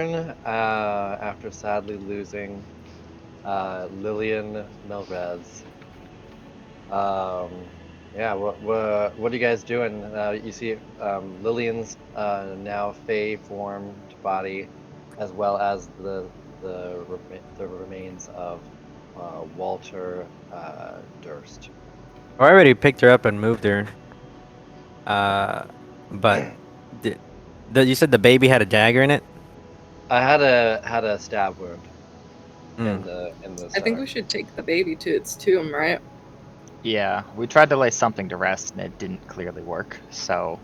After sadly losing Lillian Melrez. Yeah, what are you guys doing? You see Lillian's now Fey-formed body, as well as the remains of Walter Durst. I already picked her up and moved her. But you said the baby had a dagger in it? I had a stab wound Mm. in the I think stomach. we should take the baby to its tomb, right? Yeah, we tried to lay something to rest and it didn't clearly work. So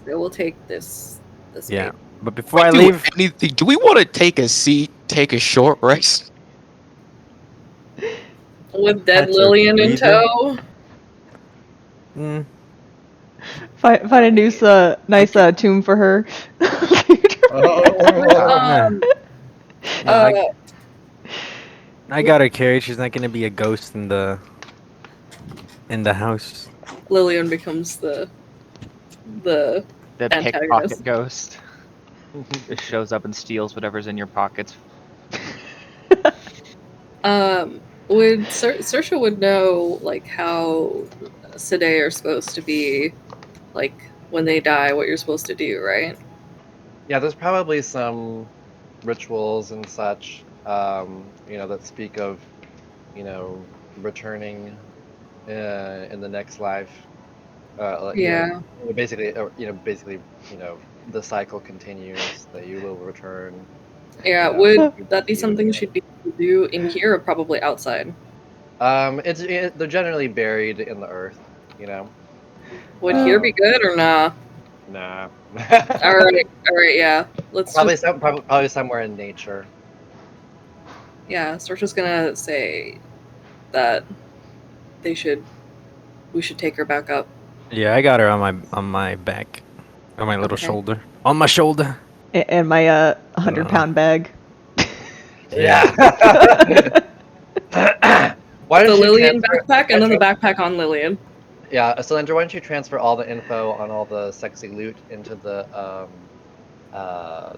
So we'll take this Yeah. baby. But before I Do leave, anything. Do we want to take a seat, take a short rest? With dead Catch a Lillian in breather? tow. Find a new nice tomb for her. Um, no, I got her carried. She's not gonna be a ghost in the house. Lillian becomes the pickpocket antagonist. ghost just shows up and steals whatever's in your pockets. Would Saoirse would know like how Sede are supposed to be, like when they die, what you're supposed to do, right? Yeah, there's probably some rituals and such, that speak of, returning in the next life. Yeah. Basically, the cycle continues, that you will return. Yeah, would that be something she'd be able to do in here or probably outside? They're generally buried in the earth, Would here be good or nah? Nah. All right, yeah. Let's probably somewhere in nature. Yeah, Saoirse's gonna say that we should take her back up. Yeah, I got her on my back, on my little shoulder, on my shoulder, and my 100-pound bag. Yeah. Why don't the Lillian backpack and then the backpack on Lillian. Yeah, so Andrew, why don't you transfer all the info on all the sexy loot into the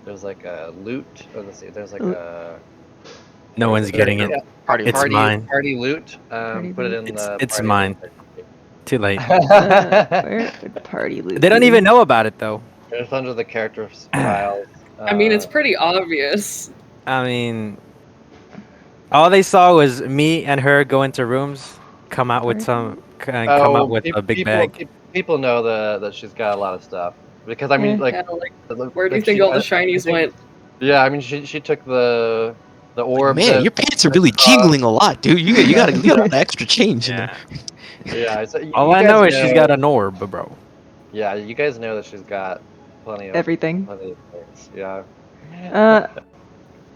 there's like a loot, or let's see, there's like a no one's getting it. It's mine. Party loot. Put it in the it's mine. Too late. Where party loot? They don't even know about it though. It's under the character files. I mean, it's pretty obvious. I mean, all they saw was me and her go into rooms, come out with a big bag. People know that she's got a lot of stuff, because I mean, where do you think all the shinies went? Yeah, I mean, she took the orb. Man, your pants are really jingling a lot, dude. You got a lot of extra change in there. Yeah. So all I know is she's got an orb, bro. Yeah, you guys know that she's got plenty of everything. Plenty of things. Yeah.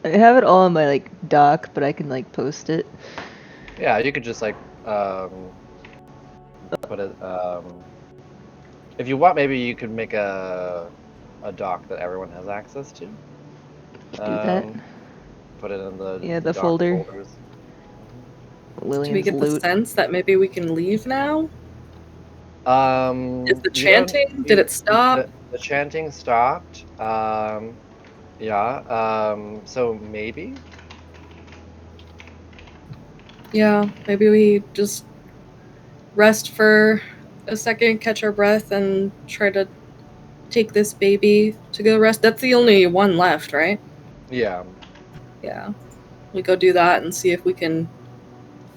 I have it all on my doc, but I can post it. Yeah, you could just put it. If you want, maybe you could make a doc that everyone has access to. Do that. Put it in the folder. Folders. Do we get the sense that maybe we can leave now? Is the chanting? Did it stop? The chanting stopped. Yeah. So maybe. Yeah, maybe we just rest for a second, catch our breath, and try to take this baby to go rest. That's the only one left, right? Yeah. Yeah. We go do that and see if we can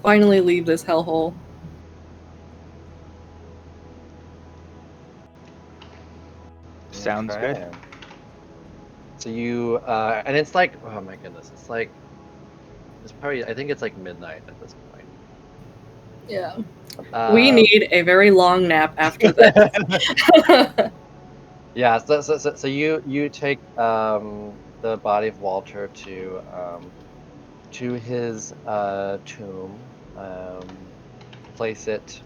finally leave this hellhole. Sounds good. So you, and it's like, oh my goodness, it's probably, I think it's like midnight at this point. Yeah. We need a very long nap after this. Yeah, so you take the body of Walter to his tomb, place it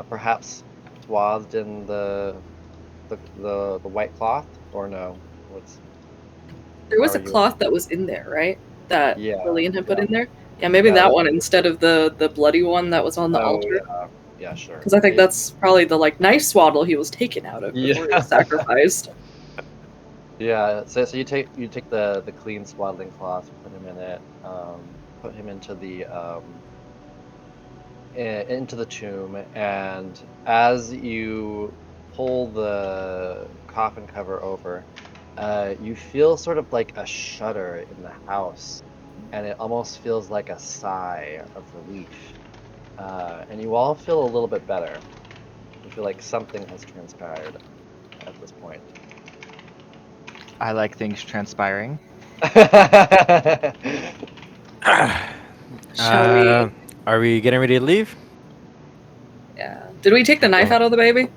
perhaps swathed in the white cloth, or no? There was a cloth that was in there, right? That Lillian had put in there. Yeah, maybe that one instead of the bloody one that was on the altar. Yeah, sure. Because I think that's probably the knife swaddle he was taken out of before he was sacrificed. Yeah. So you take the clean swaddling cloth, put him in it, put him into the tomb, and as you pull the coffin cover over, you feel sort of like a shudder in the house, and it almost feels like a sigh of relief. And you all feel a little bit better. You feel like something has transpired at this point. I like things transpiring. Shall we? Are we getting ready to leave? Yeah. Did we take the knife out of the baby?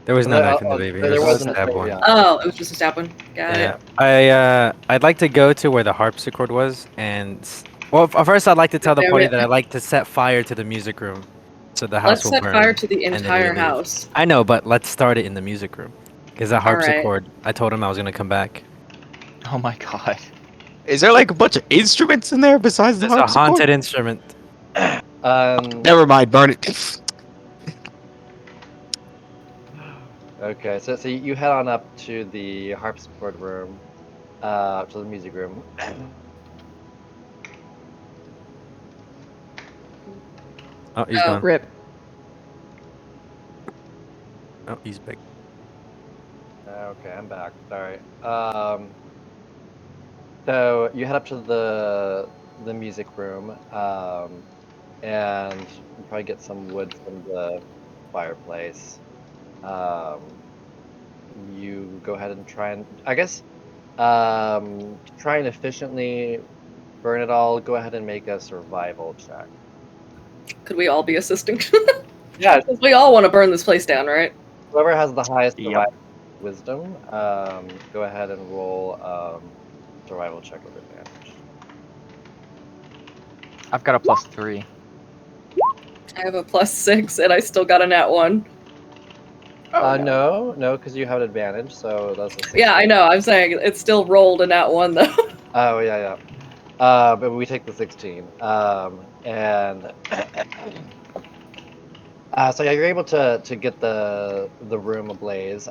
There was no knife in the baby. It There was a wasn't. stab one. Yeah. Oh, it was just a stab one. Got Yeah. it. I'd like to go to where the harpsichord was, and well, first I'd like to tell the Damn party it. that I'd like to set fire to the music room, so the house Let's will set burn. fire to the and then we entire leave. house. I know, but let's start it in the music room, because the All right. harpsichord. I told him I was gonna come back. Oh my god. Is there like a bunch of instruments in there besides the It's a harpsichord? haunted instrument. Never mind, burn it. Okay, so you head on up to the harpsichord room, to the music room. Oh, he's Oh. gone. Rip. Oh, he's back. Okay, I'm back. Sorry. So you head up to the music room, and you probably get some wood from the fireplace. You go ahead and try and, I guess, to try and efficiently burn it all. Go ahead and make a survival check. Could we all be assisting? Yeah, 'Cause we all want to burn this place down, right? whoever has the highest Yep. survival wisdom, go ahead and roll survival check with advantage. I've got a +3. I have a +6, and I still got a nat 1. No, because you have an advantage, so that's a 16. Yeah, I know. I'm saying it still rolled a nat 1 though. Oh yeah. But we take the 16. And so yeah, you're able to get the room ablaze.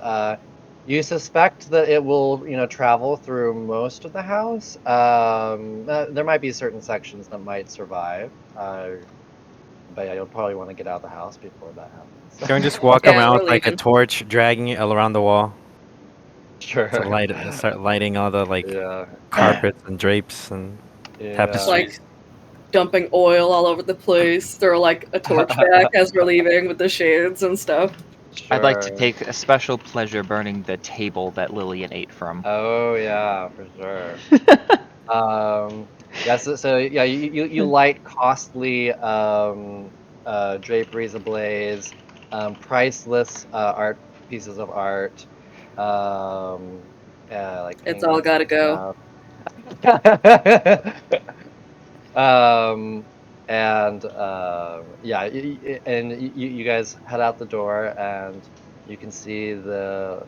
You suspect that it will, travel through most of the house. There might be certain sections that might survive. But yeah, you'll probably want to get out of the house before that happens. Can we just walk Yeah, around we're with like a leaving. torch, dragging it around the wall Sure. to light it, and start lighting all the like Yeah. carpets and drapes and Yeah. tapestries? Like dumping oil all over the place. Throw like a torch back as we're leaving with the shades and stuff. I'd like to Sure. take a special pleasure burning the table that Lillian ate from. Oh yeah, for sure. Yeah, so yeah, you light costly draperies ablaze, priceless art pieces of art, like It's all paintings gotta and go. stuff. And yeah, you guys head out the door, and you can see the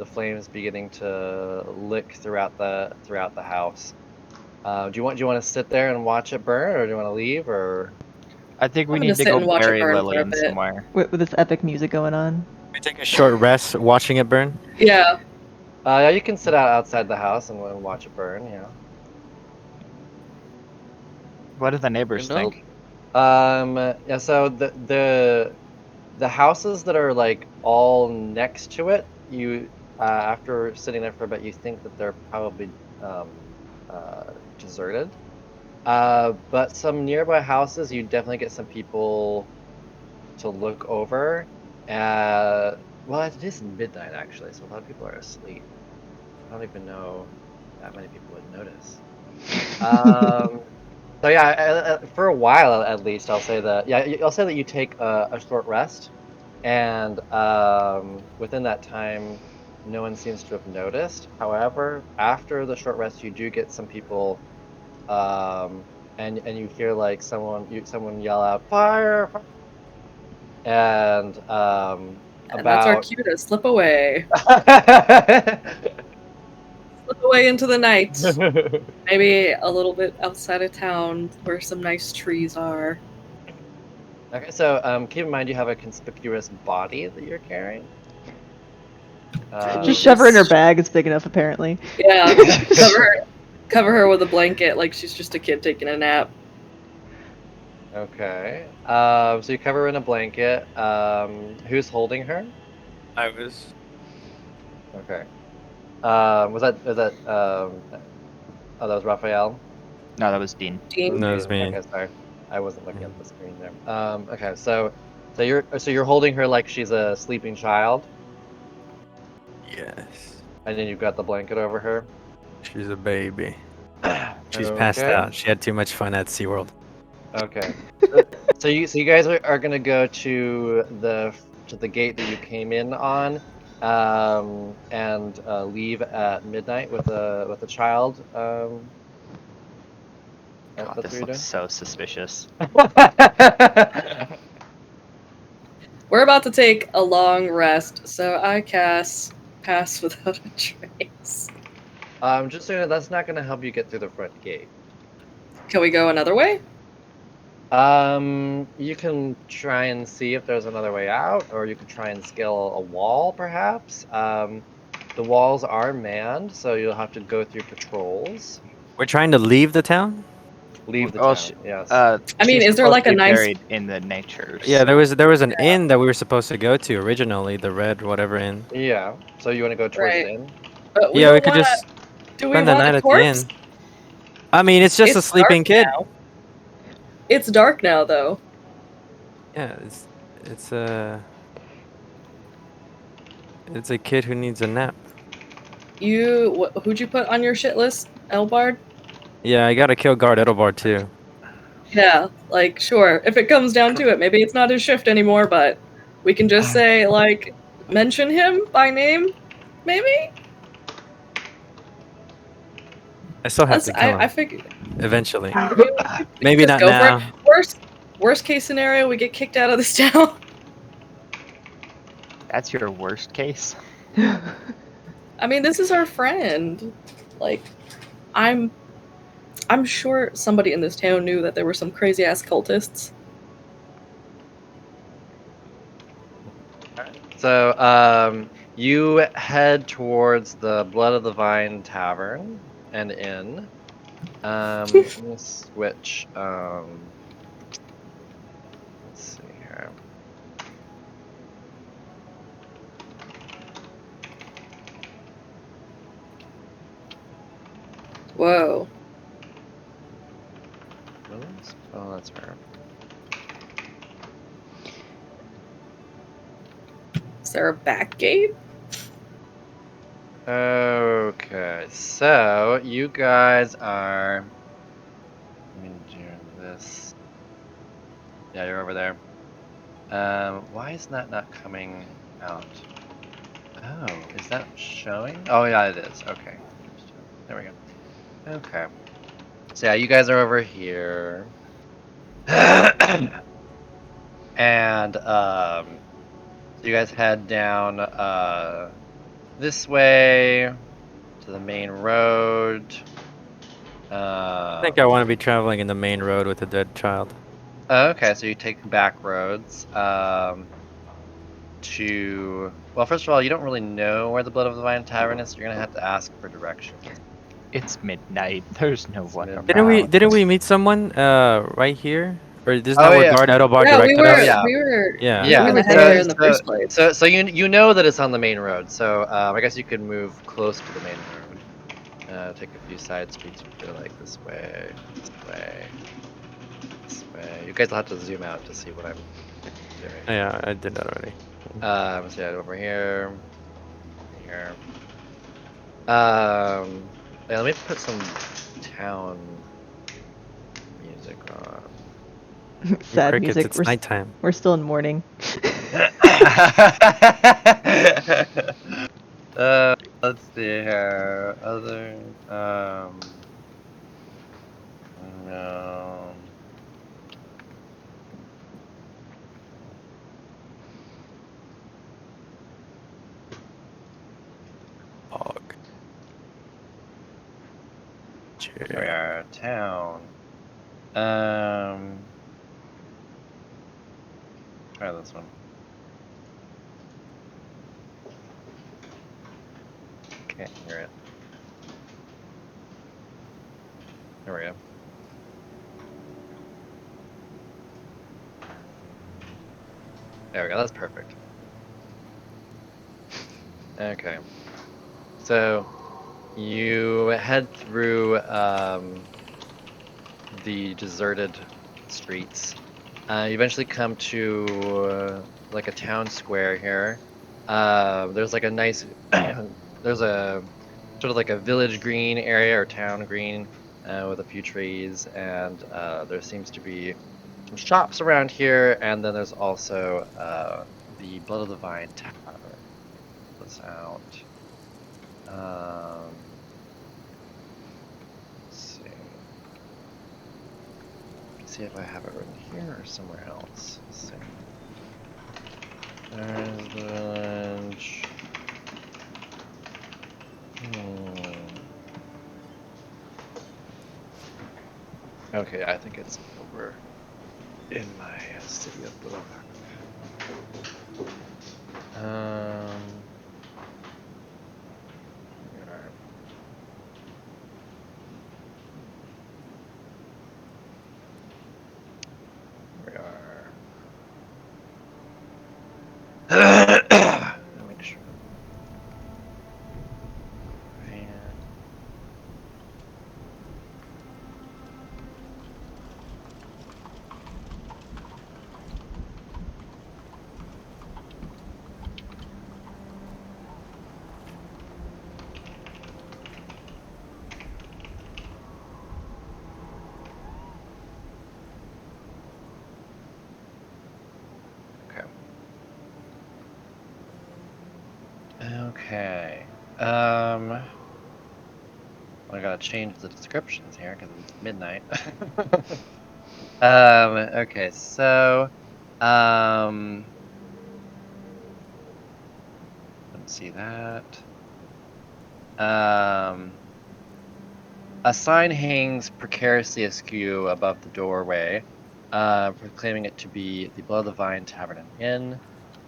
flames beginning to lick throughout the house. Do you want to sit there and watch it burn, or do you want to leave, or? I think we I'm need gonna to sit go and watch it bury burn for a Lillian bit. somewhere. With this epic music going on. We take a short rest watching it burn. Yeah. Yeah, you can sit out outside the house and watch it burn. Yeah. What do the neighbors Nope. think? Yeah. So the houses that are like all next to it, you after sitting there for a bit, you think that they're probably deserted. But some nearby houses, you definitely get some people to look over. Well, it is midnight actually, so a lot of people are asleep. I don't even know that many people would notice. So yeah, for a while at least, I'll say that. Yeah, I'll say that you take a short rest, and within that time, no one seems to have noticed. However, after the short rest, you do get some people, and you hear like someone yell out fire, fire! And And that's our about cue to slip away. Slip away into the night. Maybe a little bit outside of town where some nice trees are. Okay, so keep in mind you have a conspicuous body that you're carrying. Just shove her in her bag. It's big enough, apparently. Yeah, cover her with a blanket like she's just a kid taking a nap. Okay. So you cover her in a blanket. Who's holding her? I was. Okay. Was that oh, that was Raphael? No, that was Dean. Dean. No, it was me. Okay, sorry. I wasn't looking at the screen there. Okay, so you're holding her like she's a sleeping child, Yes. and then you've got the blanket over her. She's a baby. She's passed Okay. out. She had too much fun at SeaWorld. Okay. So you guys are gonna go to the gate that you came in on, and leave at midnight with a child. God, That's this what you're looks so suspicious. doing. We're about to take a long rest, so I cast Pass Without a Trace. Just so you know, that's not gonna help you get through the front gate. Can we go another way? You can try and see if there's another way out, or you could try and scale a wall, perhaps. The walls are manned, so you'll have to go through patrols. We're trying to leave the town? Leave the Well, town, yes. I mean, she's is there like a supposedly nice? buried in the natures? Yeah, there was an inn that we were supposed to go to originally, the red whatever inn. Yeah, so you want to go towards Right. the inn? But we Yeah, we don't could want just to. Do we spend the want night a at the corpse? inn. I mean, it's just a It's sleeping dark kid. now. It's dark now, though. Yeah, it's a kid who needs a nap. Who'd you put on your shit list, Elbard? Yeah, I gotta kill Guard Edelbard too. Yeah, like, sure. If it comes down to it, maybe it's not his shift anymore, but we can just say, like, mention him by name, maybe? I still have to kill him I figure. eventually. Maybe not go now. For it. Worst case scenario, we get kicked out of this town. That's your worst case? I mean, this is our friend. Like, I'm sure somebody in this town knew that there were some crazy ass cultists. So, you head towards the Blood of the Vine Tavern and Inn. Let me switch. Let's see here. Whoa. Oh, that's fair. Is there a back gate? Okay, so you guys are. Let me do this. Yeah, you're over there. Why is that not coming out? Oh, is that showing? Oh, yeah, it is. Okay. There we go. Okay. So yeah, you guys are over here. And so you guys head down this way to the main road. I think I want to be traveling in the main road with a dead child. Okay, so you take back roads to. Well, first of all, you don't really know where the Blood of the Vine Tavern is, so you're gonna have to ask for directions. It's midnight. There's no one midnight. around. Didn't we meet someone right here? Or isn't Oh, that where yeah. Guard Edelbard Yeah, directed us? yeah. we were Yeah, gonna head there in the first place. So you know that it's on the main road. So I guess you could move close to the main road. Take a few side streets if you're like this way, this way, this way. You guys will have to zoom out to see what I'm doing. Yeah, I did that already. So yeah, over here, here. Yeah, let me put some town music on. Sad Crickets, music. it's nighttime. We're still in mourning. Let's see here. Other, no. Dog. Here we are, town. Try this one. Can't hear it. There we go. There we go, that's perfect. Okay. So, you head through the deserted streets. You eventually come to like a town square here. There's like a nice, there's a sort of like a village green area or town green with a few trees, and there seems to be some shops around here, and then there's also the Blood of the Vine Tavern. This out. Let's see. See if I have it written here or somewhere else. Let's see. There's the village. Okay, I think it's over in my city of Barovia. Make sure. Okay. I gotta change the descriptions here because it's midnight. Okay, so, let's see that. A sign hangs precariously askew above the doorway, proclaiming it to be the Blood of the Vine Tavern and Inn.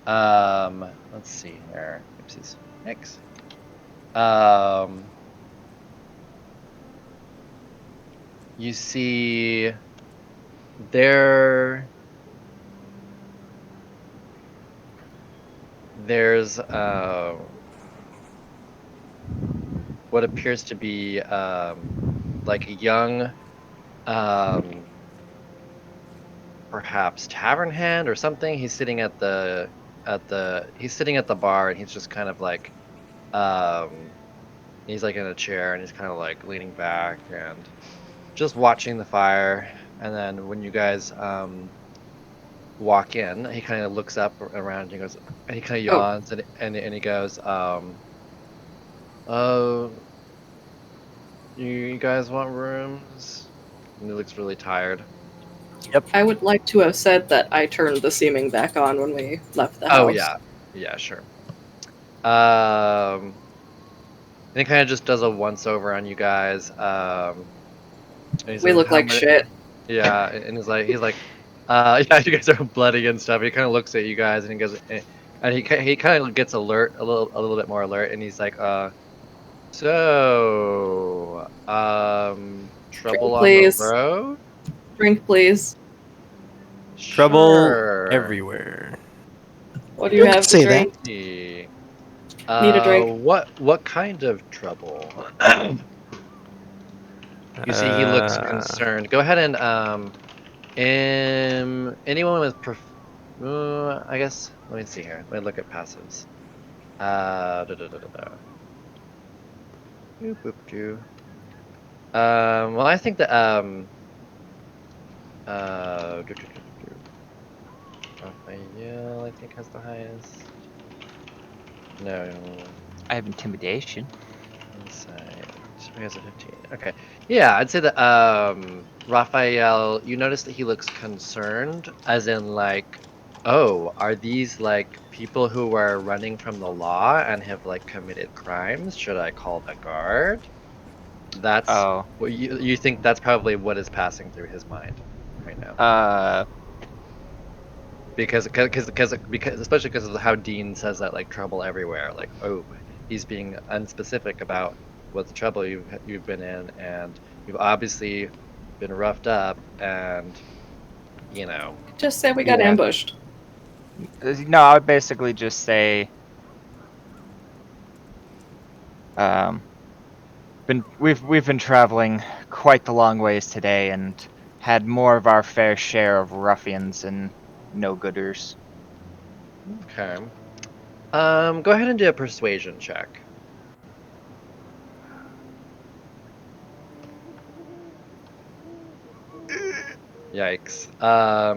Let's see here. Oopsies. Thanks. You see there's what appears to be like a young perhaps tavern hand or something. He's sitting at the bar, and he's just kind of like he's like in a chair, and he's kind of like leaning back and just watching the fire. And then when you guys walk in, he kind of looks up around and he goes, and he kind of yawns, and he goes, "Oh, you guys want rooms?" And he looks really tired. Yep. I would like to have said that I turned the seaming back on when we left the house. Oh yeah, sure. And he kind of just does a once over on you guys. We look like shit. Yeah, and he's like, yeah, you guys are bloody and stuff. He kind of looks at you guys, and he goes, and he kind of gets alert, a little bit more alert, and he's like, so, trouble on the road? Drink, please. Trouble Sure. everywhere. What do you have to drink? Need a drink. What kind of trouble? You see, he looks concerned. Go ahead and anyone with I guess. Let me see here. Let me look at passives. Well, I think that Raphael, I think, has the highest. No. I have intimidation. Insight. He has a 15. Okay. Yeah, I'd say that Raphael, you notice that he looks concerned, as in like, oh, are these like people who are running from the law and have like committed crimes? Should I call the guard? That's what you think. That's probably what is passing through his mind right now. Because especially because of how Dean says that, like, trouble everywhere. Like, oh, he's being unspecific about what the trouble you've been in, and you've obviously been roughed up, and Just say we got Yeah. ambushed. No, I would basically just say, we've been traveling quite the long ways today, and had more of our fair share of ruffians and no-gooders. Okay. Go ahead and do a persuasion check. Yikes.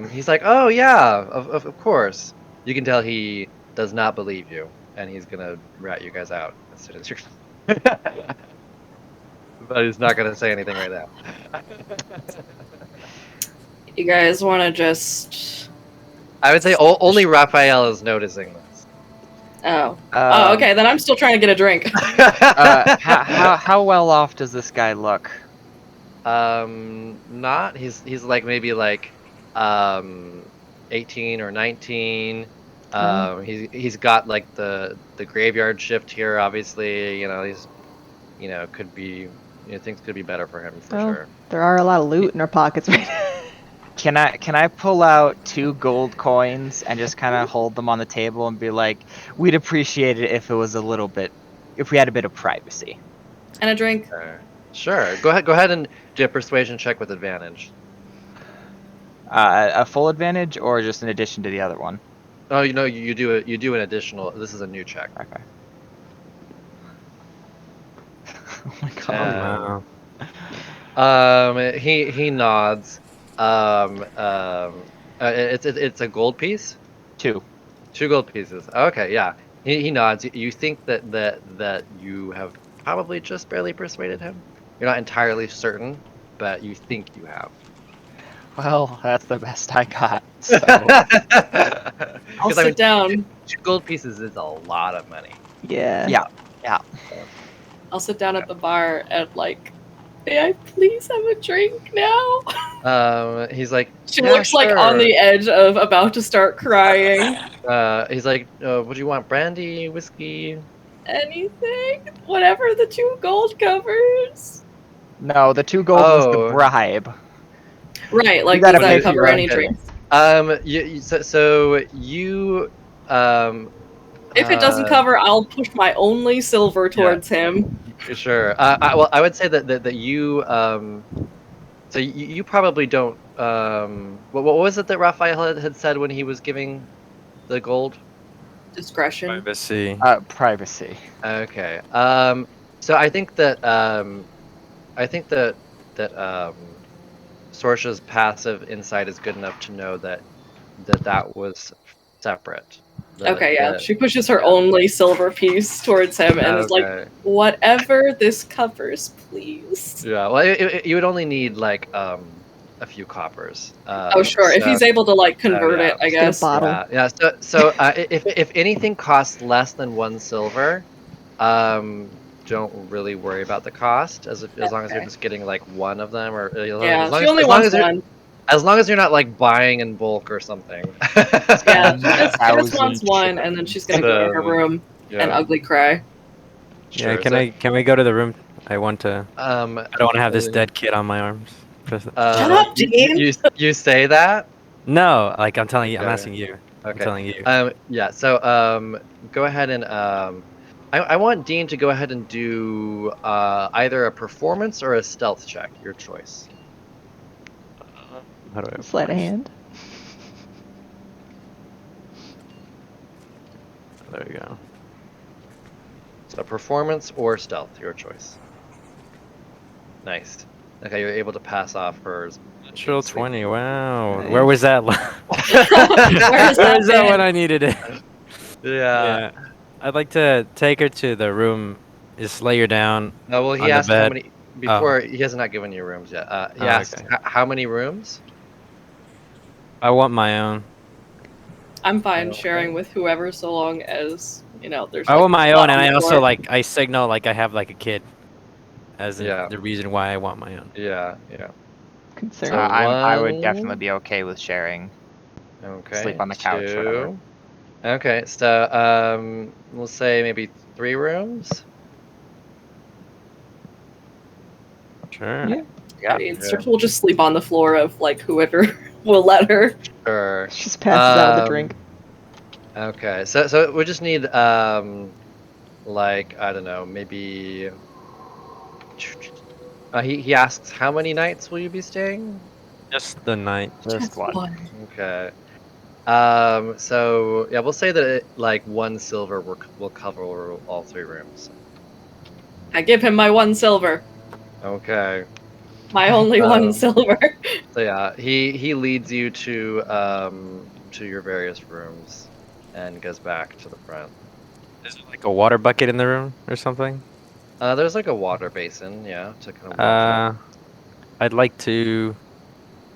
He's like, oh yeah, of course. You can tell he does not believe you, and he's gonna rat you guys out as soon as you're. But he's not gonna say anything right now. You guys want to just? I would say only Raphael is noticing this. Oh. Oh, okay. Then I'm still trying to get a drink. How well off does this guy look? Not. He's like maybe like 18 or 19. He's got like the graveyard shift here. Obviously, he's could be things could be better for him for sure. There are a lot of loot in our pockets right now. Can I pull out 2 gold coins and just kind of hold them on the table and be like, we'd appreciate it if it was if we had a bit of privacy. And a drink. Sure. Go ahead and do a persuasion check with advantage. A full advantage or just in addition to the other one? Oh, you do an additional. This is a new check. Okay. Oh my god. Wow. He nods. It's a gold piece. 2 gold pieces. Okay, yeah. He nods. You think that you have probably just barely persuaded him. You're not entirely certain, but you think you have. Well, that's the best I got. So. I'll sit down. 2 gold pieces is a lot of money. Yeah. Yeah. I'll sit down at the bar and may I please have a drink now? He's like. She yeah, looks like on sure. the edge of about to start crying. He's like, what do you want? Brandy, whiskey? Anything? Whatever the 2 gold covers. No, the 2 gold was the bribe. Right, You does gotta that pay for cover your own any drinks. drinks? So you If it doesn't cover, I'll push my only silver towards him. Sure. I would say that you so you probably don't what was it that Raphael had said when he was giving the gold? Discretion. Privacy. Privacy. Okay. So I think that Sorsha's passive insight is good enough to know that was separate. Okay, yeah. She pushes her only silver piece towards him and is like, whatever this covers, please. Yeah, well, you would only need like a few coppers. Oh, sure. If he's able to convert it, I guess. Get a bottle. Yeah. So if anything costs less than 1 silver, don't really worry about the cost as long as you're just getting like 1 of them, or she only wants 1. As long as you're not like buying in bulk or something. Yeah, she just wants 1, and then she's gonna go to her room and ugly cry. Yeah, can we go to the room? I want to. I don't want to have this dead kid on my arms. Shut up, Dean. You say that? No, I'm telling you. Okay. I'm asking you. Okay. I'm telling you. Yeah. So go ahead and I want Dean to go ahead and do either a performance or a stealth check. Your choice. How do I? Sleight of hand. There we go. So performance or stealth, your choice. Nice. Okay, you're able to pass off her. Natural 20. Wow. Nice. Where was that? Where Where was that when I needed it? Yeah. I'd like to take her to the room. Just lay her down. No, well, on he the asked how bed. many before. He has not given you rooms yet. He Oh, asked okay. how many rooms. I want my own. I'm fine sharing with whoever, so long as there's. I want my a own, spot and on I the also floor. I signal I have a kid, as the reason why I want my own. Yeah. Concern. So I would 1. definitely be okay with sharing. Okay. Sleep on the couch, 2. whatever. Okay, so we'll say maybe 3 rooms? Sure. Yeah. Yeah. I mean, Circe will just sleep on the floor of like whoever will let her. Sure. She just passes out with the drink. Okay, so we just need like, I don't know, maybe he asks how many nights will you be staying? Just the night. Just one. Okay. So yeah, we'll say that like 1 silver will cover all 3 rooms. I give him my 1 silver. Okay. My only 1 silver. So yeah, he leads you to your various rooms and goes back to the front. Is there like a water bucket in the room or something? There's like a water basin, yeah, to kind of wash up. I'd like to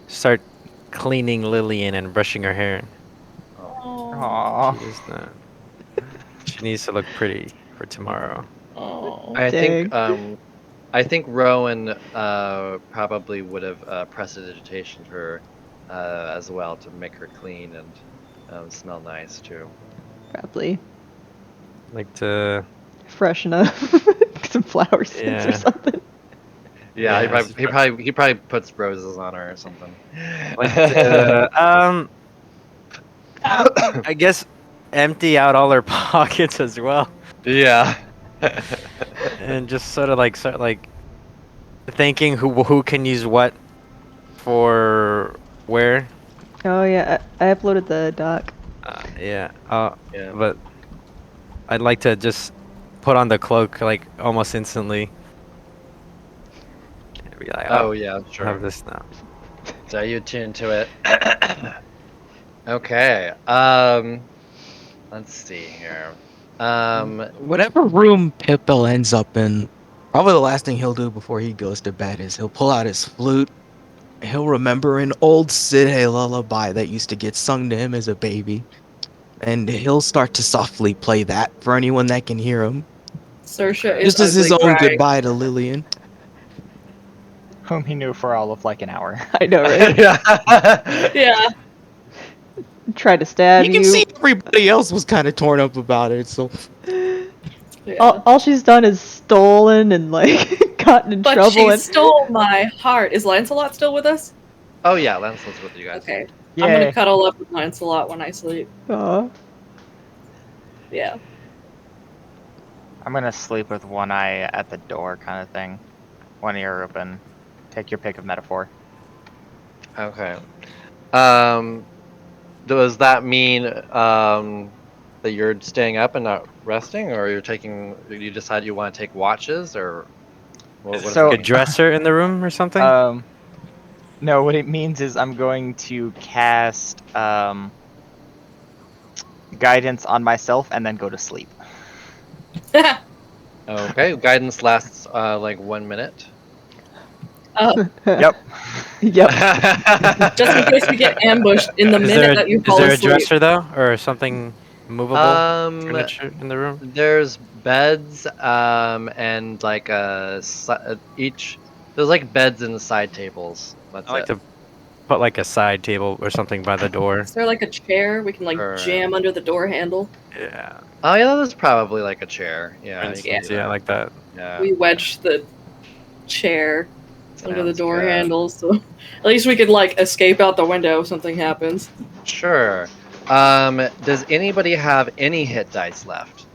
start cleaning Lillian and brushing her hair. Aww. She does not. She needs to look pretty for tomorrow. Oh. I think Rowan probably would have prestidigitationed her as well to make her clean and smell nice too. Probably Like to. freshen up some flower scents or Yeah. something. Yeah, Yeah, he probably puts roses on her or something. Like to, I guess empty out all her pockets as well, Yeah. and just sort of like start like thinking who can use what for where. Oh yeah, I uploaded the doc. Yeah. Yeah. But I'd like to just put on the cloak like almost instantly. And be like, Oh yeah, I sure. have this now. So you tune to it. Okay. Let's see here. Whatever room Pipil ends up in, probably the last thing he'll do before he goes to bed is he'll pull out his flute. He'll remember an old Sidhe lullaby that used to get sung to him as a baby. And he'll start to softly play that for anyone that can hear him. Saoirse is Just as his ugly own crying. goodbye to Lillian. Whom he knew for all of like an hour. I know, right? Yeah. Yeah. Tried to stab You you. can see everybody else was kind of torn up about it, so... Yeah. All she's done is stolen and like gotten in But trouble. she And stole my heart. Is Lancelot still with us? Oh yeah, Lancelot's with you guys. Okay. I'm Yay. gonna cuddle up with Lancelot when I sleep. Aw. Yeah. I'm gonna sleep with one eye at the door, kind of thing. One ear open. Take your pick of metaphor. Okay. Does that mean that you're staying up and not resting, or you decide you want to take watches, or what does So- Like a dresser in the room or something? No, what it means is I'm going to cast guidance on myself and then go to sleep. Okay, guidance lasts like 1 minute. Oh, Yep. Yep. just in case we get ambushed in the minute that you Is fall there a asleep. dresser though, or something movable furniture in the room? There's beds and like there's like beds and side tables. That's I like it. to put like a side table or something by the door. Is there like a chair we can like Sure. jam under the door handle? Yeah. Oh yeah, there's probably like a chair. For Yeah, you can instance, do yeah, that. like that. Yeah. We wedge the chair under the Sounds door good. handle, so at least we could like escape out the window if something happens. Sure. Does anybody have any hit dice left?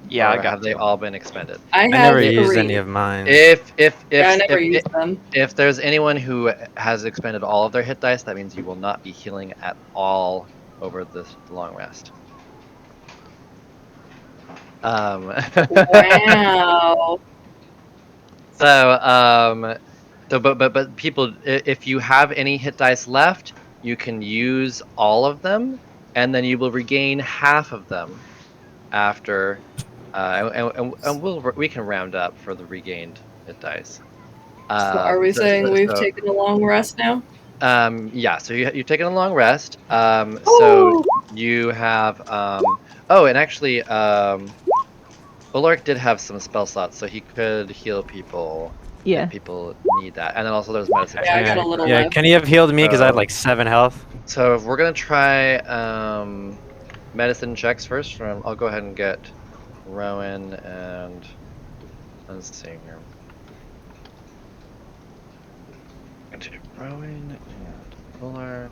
Yeah, Or I got have they two. all been expended? I I have never 3. used any of mine. If Yeah, I never used them. if there's anyone who has expended all of their hit dice, that means you will not be healing at all over the long rest. Wow. But people, if you have any hit dice left, you can use all of them, and then you will regain half of them after. And we can round up for the regained hit dice. So are we saying we've so- taken a long rest now? Yeah, so you've taken a long rest. So you have and actually Ulrich did have some spell slots, so he could heal people Yeah. if people need that. And then also there's medicine. Yeah, I check. got a little Yeah, left. can you have healed me because I had So- like 7 health? So if we're gonna try medicine checks first, I'll go ahead and get Rowan and let's see here. Rowan and Ular.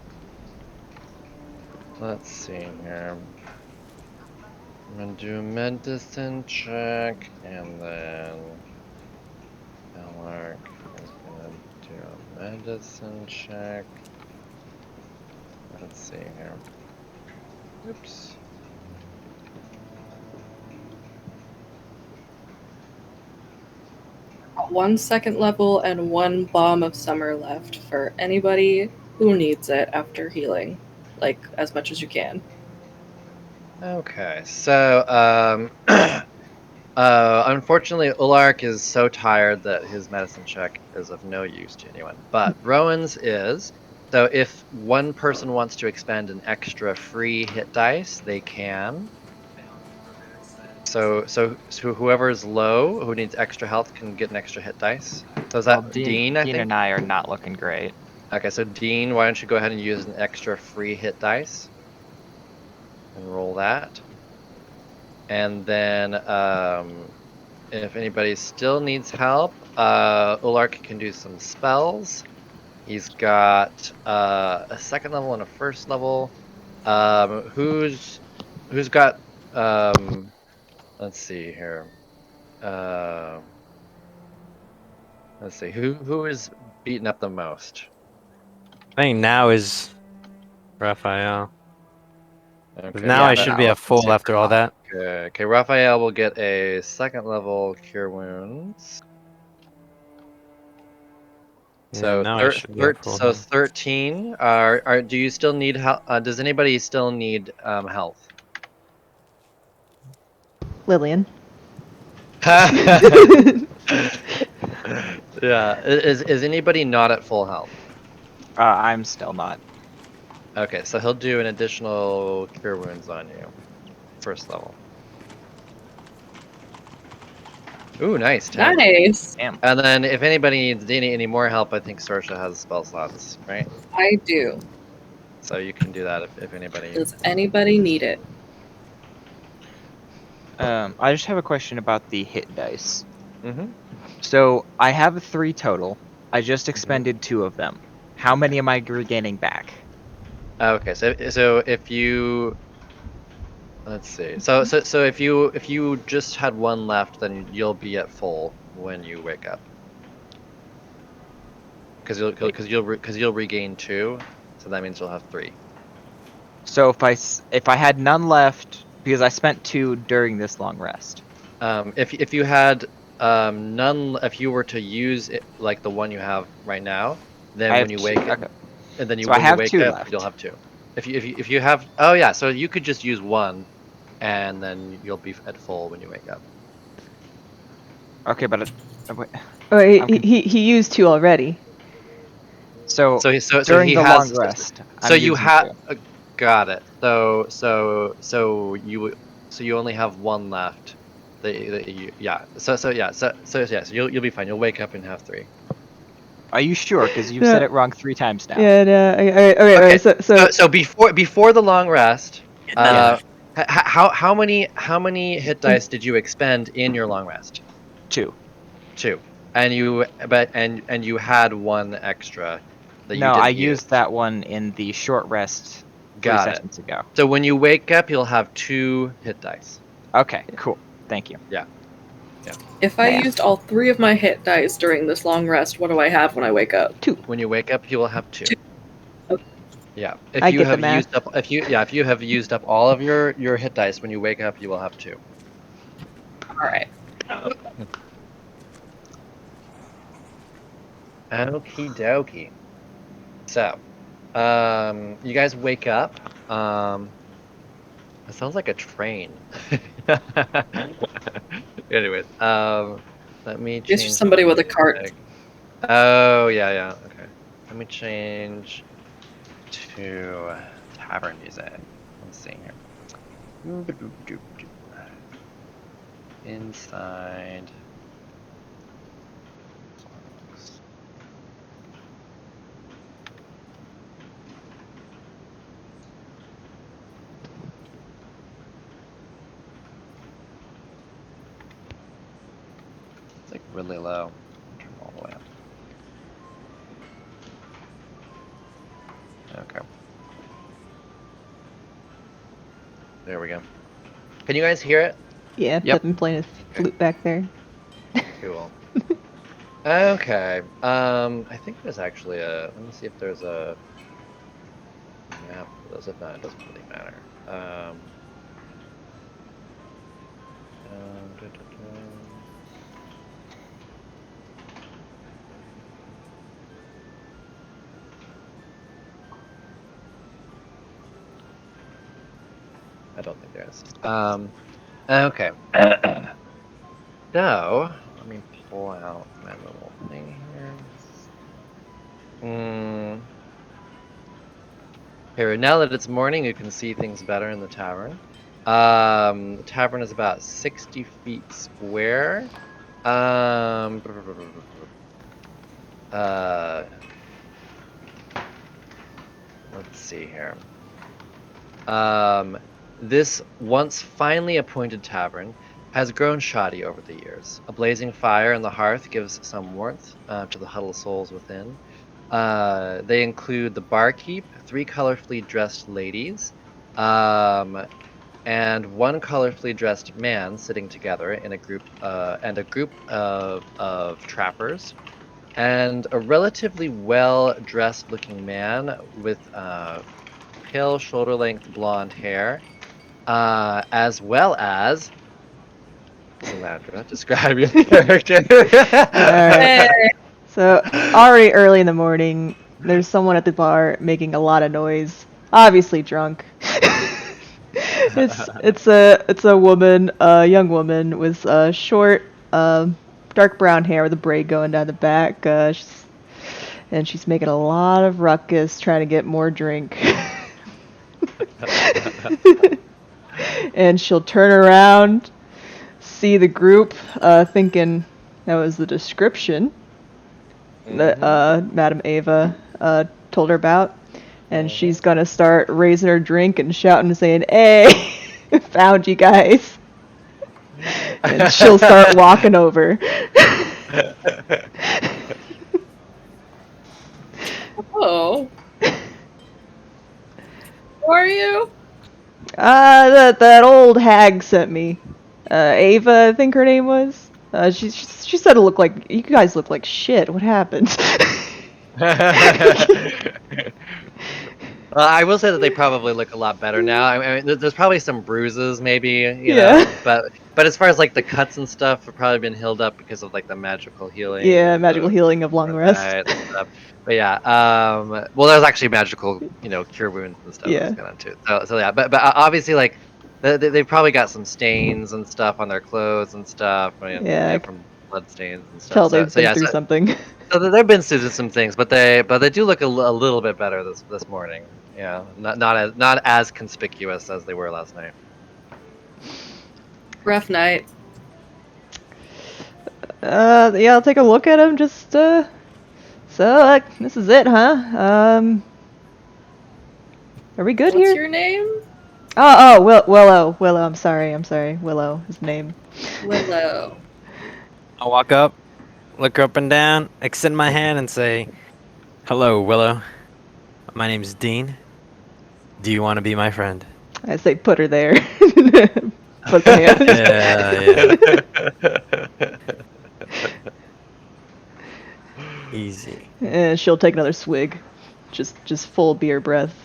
Let's see here. I'm gonna do a medicine check, and then Ellark is gonna do a medicine check. Let's see here. Oops. One second level and one bomb of summer left for anybody who needs it after healing, like as much as you can. Okay, so unfortunately, Ulark is so tired that his medicine check is of no use to anyone. But Rowan's is. So if one person wants to expend an extra free hit dice, they can. So whoever's low, who needs extra health, can get an extra hit dice. So is that Dean? I Dean think. and I are not looking great. Okay, so Dean, why don't you go ahead and use an extra free hit dice and roll that. And then if anybody still needs help, Ulark can do some spells. He's got a second level and a first level. Who's got let's see here. Let's see who is beaten up the most. I think now is Raphael. 'Cause Okay, now yeah, I but should be at full after all that. Okay, Raphael will get a second level cure wounds. Yeah, So now I should be at full so health. 13. Do you still need help? Does anybody still need health? Lillian. Yeah. Is anybody not at full health? I'm still not. Okay, so he'll do an additional cure wounds on you, first level. Ooh, nice. 10. Nice. Damn. And then if anybody needs any more help, I think Sorsha has spell slots, right? I do. So you can do that if anybody. Does anybody need it? I just have a question about the hit dice. Mm-hmm. So I have 3 total. I just expended 2 of them. How many am I regaining back? Okay, so if you let's see, so if you just had one left, then you'll be at full when you wake up. Because you'll regain 2, so that means you'll have 3. So if I had none left because I spent 2 during this long rest. If you had none, if you were to use it, like the one you have right now, then I when have you 2. wake up, Okay. and then So I when you have wake 2 up, left. you'll have 2. If you have, oh yeah, so you could just use 1, and then you'll be at full when you wake up. Okay, but wait. Oh, he used 2 already. So So during he the has. long rest, So I'm you using have 2. got it. So you only have 1 left. Yeah. So you'll be fine. You'll wake up and have 3. Are you sure? Because you've No. said it wrong 3 times now. Yeah, no. Okay. Okay. So So before the long rest, Yeah. how many hit dice did you expend in your long rest? 2. 2. And you had 1 extra that you No, I didn't use. used that one in the short rest 3 Got it. sessions ago. So when you wake up, you'll have 2 hit dice. Okay, cool. Thank you. If I Math. used all 3 of my hit dice during this long rest, what do I have when I wake up? 2. When you wake up, you will have 2. Okay. Yeah. If I you get the have math. used up if you have used up all of your hit dice, when you wake up, you will have 2. Alright. Okie dokie. So, you guys wake up. It sounds like a train. Anyways, let me It's change. just somebody the with a cart. music. Oh yeah. Okay. Let me change to tavern music. Let's see here. Inside. really low. Turn all the way up. Okay. There we go. Can you guys hear it? Yeah, Yep. I've been playing a flute back there. Cool. Okay. I think there's actually a. Let me see if there's a map for this. If not, it doesn't really matter. Da, da, da. I don't think there is. Okay. So, let me pull out my little thing here. Here, now that it's morning, you can see things better in the tavern. The tavern is about 60 feet square. Let's see here. This once finely appointed tavern has grown shoddy over the years. A blazing fire in the hearth gives some warmth to the huddled souls within. They include the barkeep, 3 colorfully dressed ladies, and 1 colorfully dressed man sitting together in a group, and a group of trappers, and a relatively well-dressed looking man with pale shoulder-length blonde hair, as well as Samantha, describe your character. Alright. So, already early in the morning, there's someone at the bar making a lot of noise, obviously drunk. it's a woman, a young woman with short, dark brown hair with a braid going down the back. She's making a lot of ruckus trying to get more drink. And she'll turn around, see the group, thinking that was the description that Madame Ava told her about, and she's gonna start raising her drink and shouting and saying, "Hey, found you guys!" And she'll start walking over. Oh. Who are you? That old hag sent me. Ava, I think her name was. She said it looked like you guys look like shit. What happened? I will say that they probably look a lot better now. I mean, there's probably some bruises, maybe, you Yeah. know, but as far as like the cuts and stuff, have probably been healed up because of like the magical healing. Yeah, magical healing of long rest. And stuff. But yeah, well, there's actually magical, you know, cure wounds and stuff that's going on too. So yeah, but obviously like they've probably got some stains and stuff on their clothes and stuff. Yeah, from blood stains and stuff. Tell they've been through something. So they've been through some things, but they do look a little bit better this morning. Yeah, not as conspicuous as they were last night. Rough night. Yeah, I'll take a look at him. Just so this is it, huh? Are we good here? What's your name? Willow. I'm sorry. Willow, his name. Willow. I'll walk up, look up and down, extend my hand, and say, "Hello, Willow. My name's Dean. Do you want to be my friend?" I say, put her there. Put the hand. Yeah. Easy. And she'll take another swig, just full beer breath.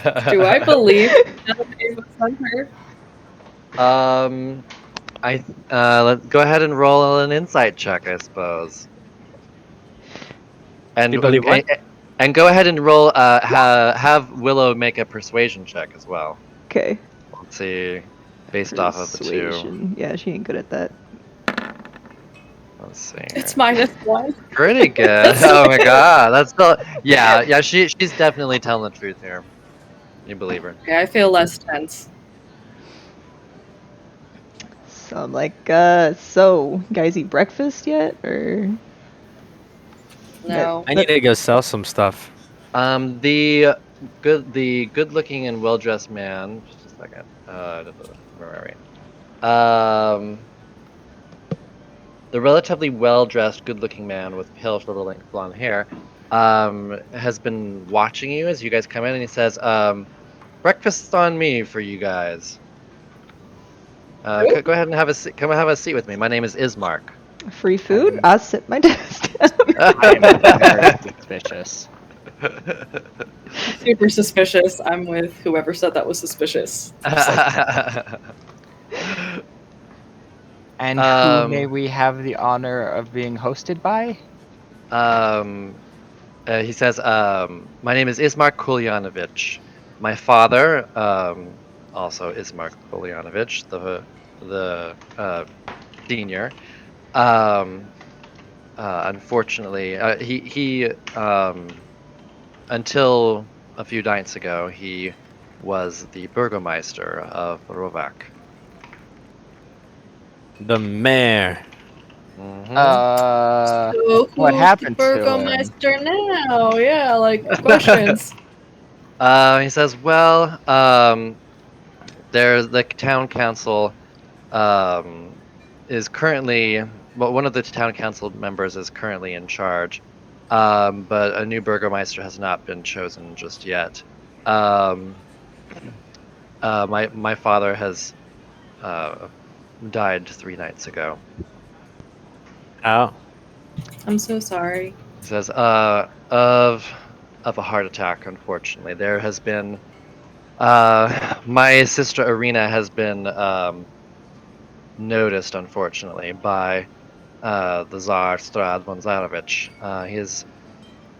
Do I believe it was on her? Let's go ahead and roll an insight check, I suppose. And You believe what? And go ahead and roll. Have Willow make a persuasion check as well. Okay. Let's see, based off of the two. Persuasion. Yeah, she ain't good at that. Let's see. It's -1. Pretty good. Oh my god, that's still. Yeah. She's definitely telling the truth here. You believe her. Okay, I feel less tense. So I'm like, so guys eat breakfast yet, or? No. I need to go sell some stuff. The good-looking and well-dressed man. Just a second. Where are we? the relatively well-dressed, good-looking man with pale shoulder-length blonde hair has been watching you as you guys come in, and he says, "Breakfast's on me for you guys. Go ahead and have a seat. Come and have a seat with me. My name is Ismark." Free food? I'll sit my desk down. I am very suspicious. Super suspicious. I'm with whoever said that was suspicious. Just like, And who may we have the honor of being hosted by? He says, "My name is Ismark Kulyanovich. My father, also Ismark Kulyanovich, the senior. Unfortunately, he until a few nights ago, he was the Burgomeister of Barovia. The mayor. Mhm. so what who's happened the to him? Burgomaster now? Yeah, like questions. He says, "Well, there's the town council is currently, well, one of the town council members is currently in charge, but a new burgomeister has not been chosen just yet. My father has died 3 nights ago." Oh. I'm so sorry. He says, of a heart attack, unfortunately. There has been, my sister Irina has been noticed, unfortunately, by the Tzar Strahd Von Zarovich. He has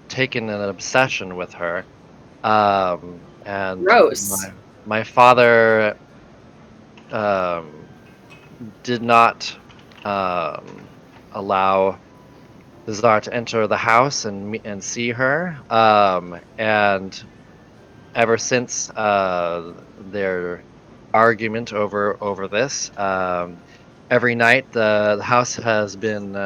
taken an obsession with her, and Gross. my father did not allow the Tsar to enter the house and see her, and ever since their argument over this, every night the house has been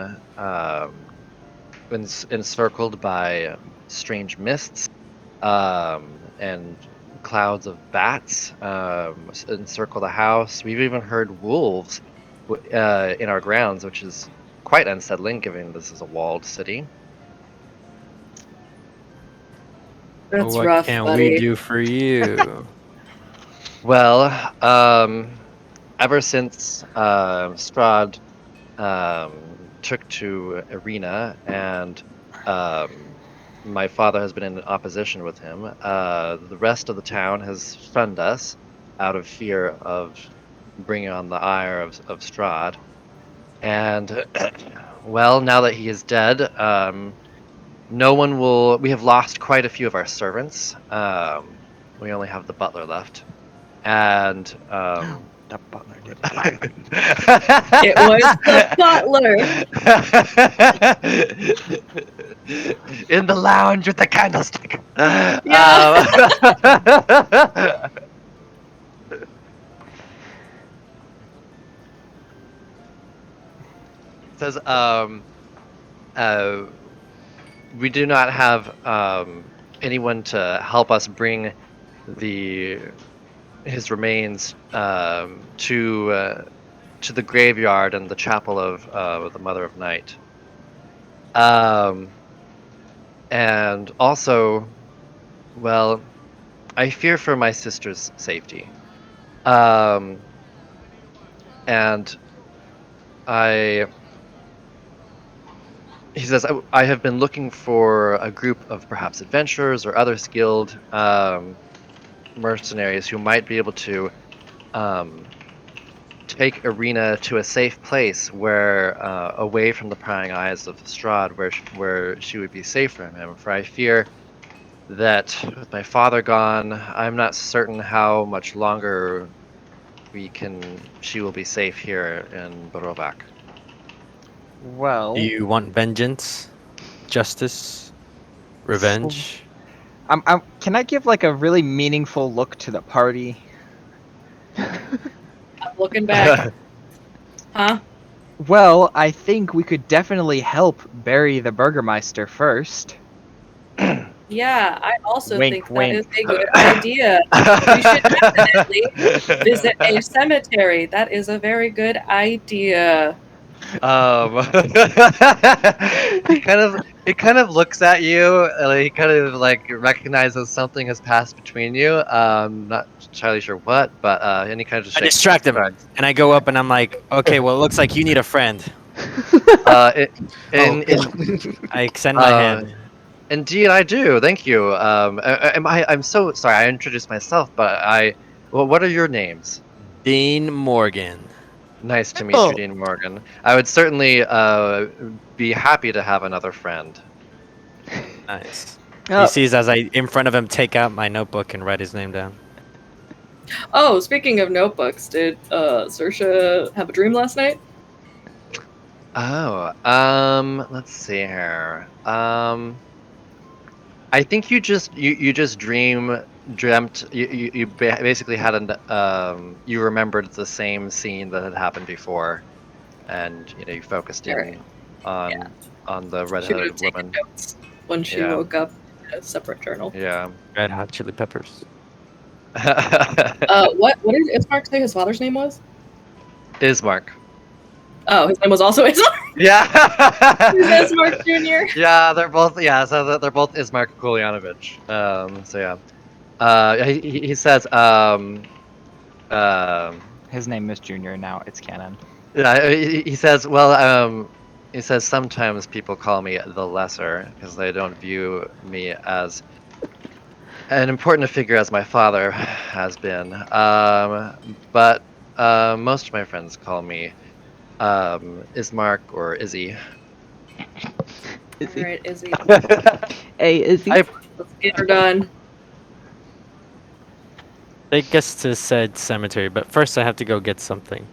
encircled by strange mists and clouds of bats encircle the house. We've even heard wolves in our grounds, which is quite unsettling given this is a walled city. That's What rough, can buddy. we do for you? Well, ever since Strahd took to Irina and my father has been in opposition with him, the rest of the town has shunned us out of fear of bringing on the ire of Strahd. And well, now that he is dead, no one will. We have lost quite a few of our servants. We only have the butler left, and The butler did It was the butler in the lounge with the candlestick. Yeah. Says we do not have anyone to help us bring his remains to the graveyard and the chapel of the Mother of Night. And also, well, I fear for my sister's safety. And he says, I have been looking for a group of perhaps adventurers or other skilled mercenaries who might be able to take Irina to a safe place where, away from the prying eyes of Strahd, where she would be safe from him. For I fear that with my father gone, I'm not certain how much longer she will be safe here in Barovia. Well, Do you want vengeance, justice, revenge? can I give like a really meaningful look to the party? I'm looking back. Huh? Well, I think we could definitely help bury the Burgermeister first. Yeah, I also Wink, think that wink. is a good idea. We should definitely visit a cemetery. That is a very good idea. He kind of looks at you. He kind of like recognizes something has passed between you. Not entirely sure what, but and he kind of just I shakes distract him, his and I go up and I'm like, okay, well, it looks like you need a friend. head. Oh, I extend my hand. Indeed, I do. Thank you. I'm so sorry. I introduced myself, but well, what are your names? Dean Morgan. Nice to meet you, Oh. Dean Morgan. I would certainly be happy to have another friend. Nice. Oh, He sees as I, in front of him, take out my notebook and write his name down. Oh, speaking of notebooks, did Sersha have a dream last night? Oh, let's see here. I think you just dreamt you basically had an you remembered the same scene that had happened before, and you focused Alright. in on Yeah. on the She would red-headed have taken woman. notes when she Yeah, woke up in a separate journal. yeah. Red Hot Chili Peppers. What did Ismark say his father's name was? Ismark. Oh, his name was also Ismark. Yeah. He's Ismark Jr. Yeah, they're both. Yeah, so they're both Ismark Kulyanovich. So yeah. He says. His name is Junior now. It's canon. Yeah, he says. Well. He says sometimes people call me the Lesser because they don't view me as an important figure as my father has been. But most of my friends call me Ismark or Izzy. Izzy. Alright, Izzy. Hey, Izzy. I- Let's get her done. Take us to said cemetery, but first I have to go get something.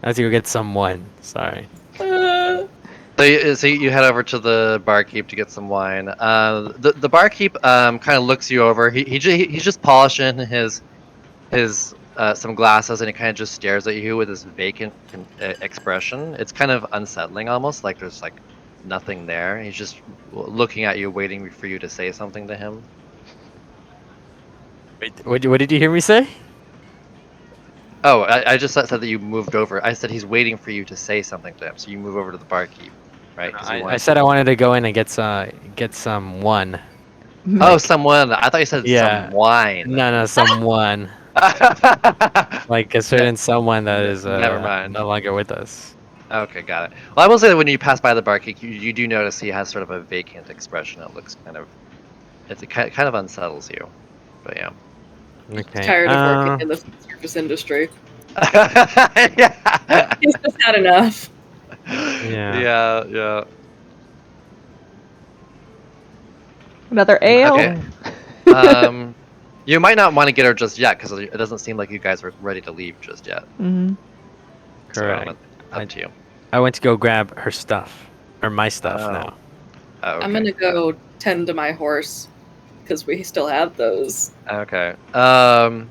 I have to go get someone. Sorry. So you head over to the barkeep to get some wine. The barkeep kind of looks you over. He's just polishing his some glasses, and he kind of just stares at you with this vacant expression. It's kind of unsettling, almost like there's like nothing there. He's just looking at you, waiting for you to say something to him. Wait, what did you hear me say? Oh, I just said that you moved over. I said he's waiting for you to say something to him, so you move over to the barkeep, right? 'Cause you I wanted said to- I wanted to go in and get someone. Oh, someone. I thought you said Yeah. some wine. No, someone. Like a certain someone that is Never mind. no longer with us. Okay, got it. Well, I will say that when you pass by the barkeep, you do notice he has sort of a vacant expression. It looks kind of, it kind of unsettles you. But yeah. Okay. Tired of working in the food service industry. Yeah. He's just had enough. Yeah. Yeah. Another ale. Okay. You might not want to get her just yet because it doesn't seem like you guys are ready to leave just yet. Mm-hmm. Correct. So, up to you. I went to go grab her stuff, or my stuff Oh. now. Oh, okay. I'm gonna go tend to my horse because we still have those. Okay. Oh,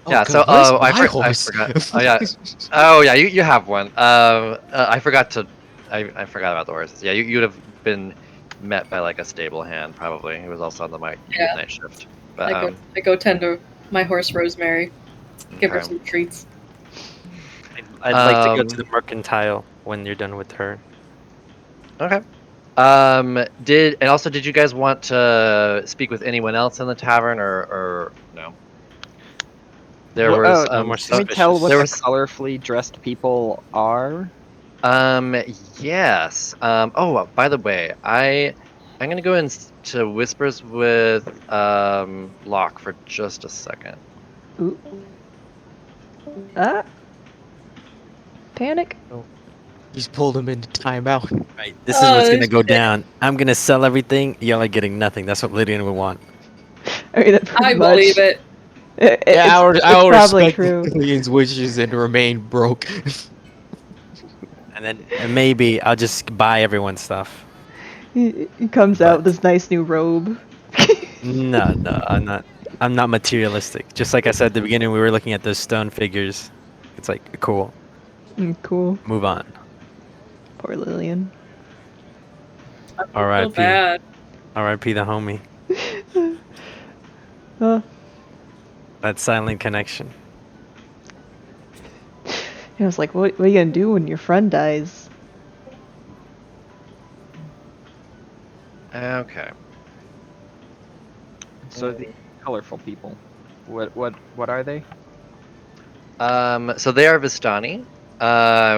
Yeah. God, So, where's I my forgot. horse? Oh yeah. Oh yeah. You have one. I forgot to. I forgot about the horses. Yeah. You would have been met by like a stable hand probably. He was also on the midnight shift. But I go tend to my horse Rosemary. Give her okay. some treats. I'd like to go to the mercantile when you're done with her. Okay. Did you guys want to speak with anyone else in the tavern or no? There Well, was no more Can we tell what there the was colorfully dressed people are? yes. Oh, by the way, I'm gonna go into whispers with Locke for just a second. Ooh. Ah. Panic. He's pulled him into timeout. Right. This is what's gonna go shit. down. I'm gonna sell everything. Y'all are getting nothing. That's what Lydian would want. I mean, that pretty I much. believe it. Yeah, I It's will probably respect true. Lillian's wishes and remain broke. And maybe I'll just buy everyone's stuff. He comes out with this nice new robe. No, I'm not materialistic. Just like I said at the beginning, we were looking at those stone figures. It's like cool. Cool. Move on. Poor Lillian. I feel R.I.P. bad. R.I.P. the homie. Uh, That silent connection. I was like, what are you gonna do when your friend dies? Okay. So the colorful people. What are they? So they are Vistani,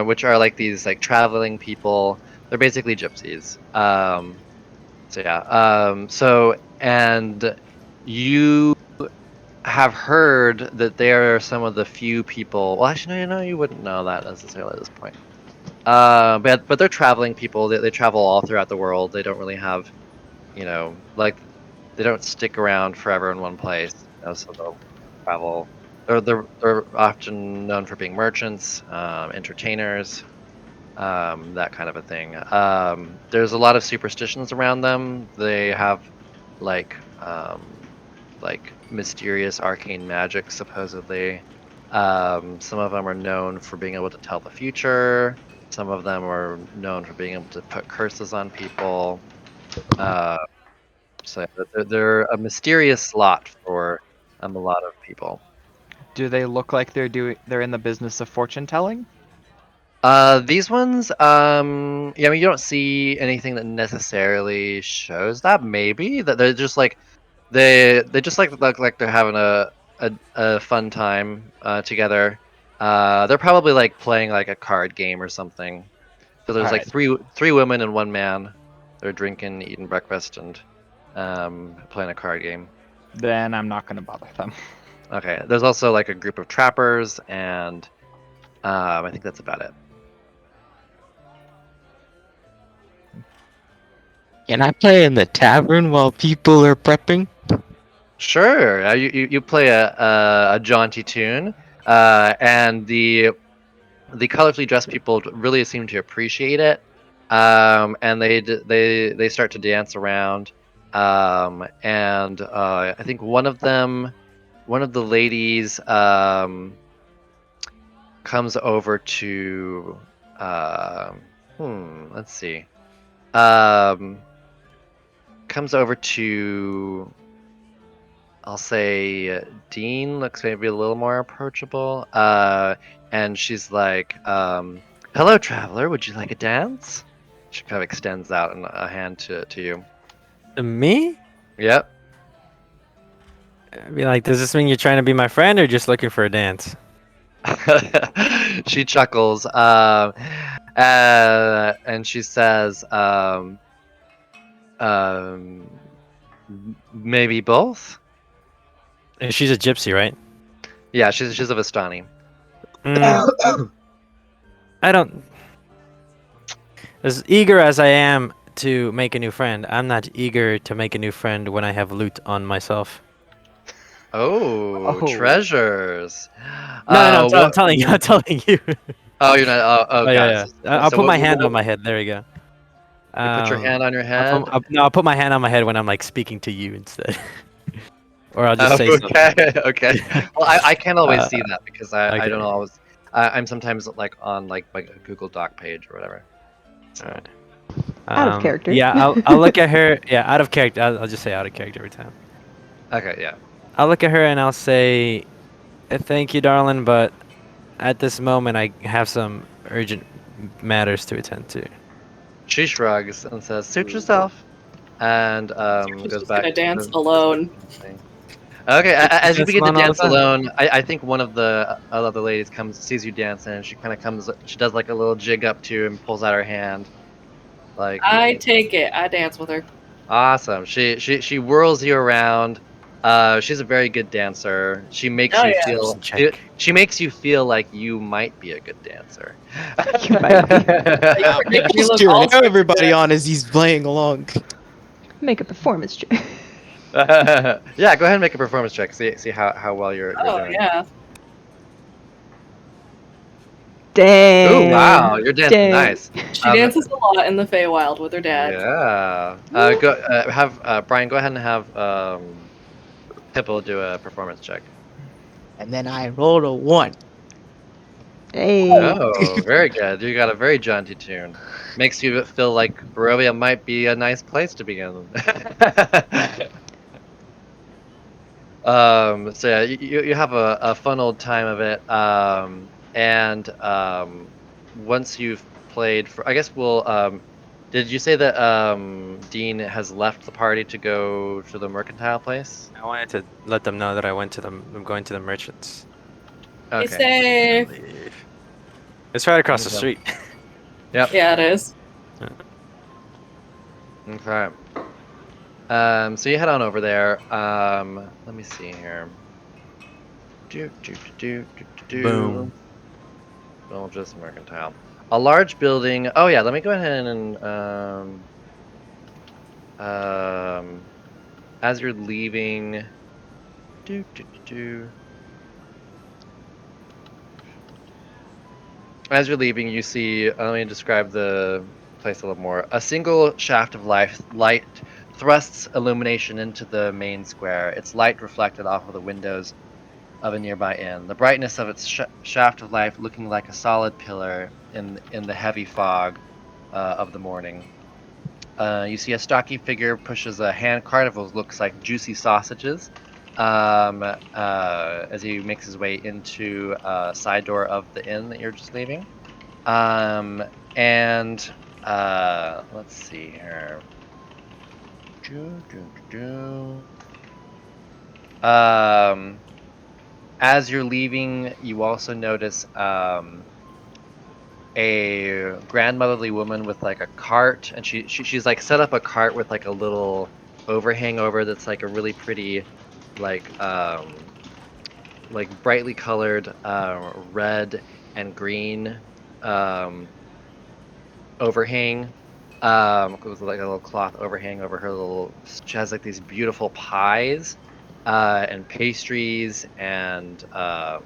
which are like these like traveling people. They're basically gypsies. So yeah. So and you have heard that they are some of the few people. Well, actually, no, you wouldn't know that necessarily at this point. But they're traveling people. They travel all throughout the world. They don't really have, like they don't stick around forever in one place. So they'll travel. They're often known for being merchants, entertainers, that kind of a thing. There's a lot of superstitions around them. They have like like mysterious arcane magic supposedly. Some of them are known for being able to tell the future. Some of them are known for being able to put curses on people. Uh, so they're a mysterious lot for a lot of people. Do they look like they're in the business of fortune telling? These ones, yeah, I mean, you don't see anything that necessarily shows that. Maybe that they're just like they just like they're having a fun time together. They're probably like playing like a card game or something. So there's like Alright. three women and one man. They're drinking, eating breakfast, and playing a card game. Then I'm not gonna bother them. Okay. There's also like a group of trappers, and I think that's about it. Can I play in the tavern while people are prepping? Sure. You play a jaunty tune, and the colorfully dressed people really seem to appreciate it, and they start to dance around, and I think one of the ladies, comes over to, let's see, um, comes over to, I'll say, Dean looks maybe a little more approachable. And she's like, "Hello, traveler. Would you like a dance?" She kind of extends out a hand to you. Me? Yep. I'd be like, does this mean you're trying to be my friend or just looking for a dance? She chuckles, and she says, "Maybe both." And she's a gypsy, right? Yeah, she's a Vistani. Mm, I don't. As eager as I am to make a new friend, I'm not eager to make a new friend when I have loot on myself. Oh, Oh. treasures. No, I'm What? telling you. I'm telling you. Oh, you're not. Oh, Oh God. yeah, yeah. I'll So put my what? hand on my head. There you go. You put your hand on your head. I'll put my hand on my head when I'm like speaking to you instead, or I'll just Oh, say something. okay, okay. Well, I can't always see that because I Okay. don't always. I'm sometimes like on like a Google Doc page or whatever. So. Alright. Out of character. Yeah, I'll look at her. Yeah, out of character. I'll just say out of character every time. Okay, yeah. I'll look at her and I'll say, "Thank you, darling, but at this moment I have some urgent matters to attend to." She shrugs and says, "Suit yourself," and She's goes just back. gonna dance goes alone. back to the thing. Okay, as you Dance begin to alone all dance the time. alone, I think one of the other ladies sees you dancing, and she kind of comes. She does like a little jig up to you and pulls out her hand, like. I take it. I dance with her. Awesome. She whirls you around. She's a very good dancer. She makes Oh, you yeah. feel Persuasion check. she makes you feel like you might be a good dancer. You might be. Wow, Make me just look cheering all everybody good. on as he's playing along. Make a performance check. Yeah, go ahead and make a performance check. See how well you're Oh, doing. yeah. Dang. Oh wow, you're dancing Dang. nice. She dances a lot in the Feywild with her dad. Yeah. Go have Brian. Go ahead and have Hippo do a performance check. And then I rolled a 1. Hey. Oh, very good. You got a very jaunty tune. Makes you feel like Barovia might be a nice place to begin. So yeah, you have a fun old time of it. and once you've played for, I guess we'll. Did you say that Dean has left the party to go to the mercantile place? I wanted to let them know that I'm going to the merchants. It's Okay. safe. It's right across the Okay. street. Yep. Yeah, it is. Okay. So you head on over there. Let me see here. Boom. Well, just mercantile. A large building. Oh yeah, let me go ahead and as you're leaving. Do, do, do, do. As you're leaving, you see. Let me describe the place a little more. A single shaft of light thrusts illumination into the main square. Its light reflected off of the windows of a nearby inn. The brightness of its shaft of light looking like a solid pillar in the heavy fog of the morning. You see a stocky figure pushes a hand cart of what looks like juicy sausages as he makes his way into a side door of the inn that you're just leaving. And let's see here. As you're leaving, you also notice a grandmotherly woman with like a cart, and she's like set up a cart with like a little overhang over that's like a really pretty, like brightly colored red and green overhang. With like a little cloth overhang over her little. She has like these beautiful pies, and pastries and uh,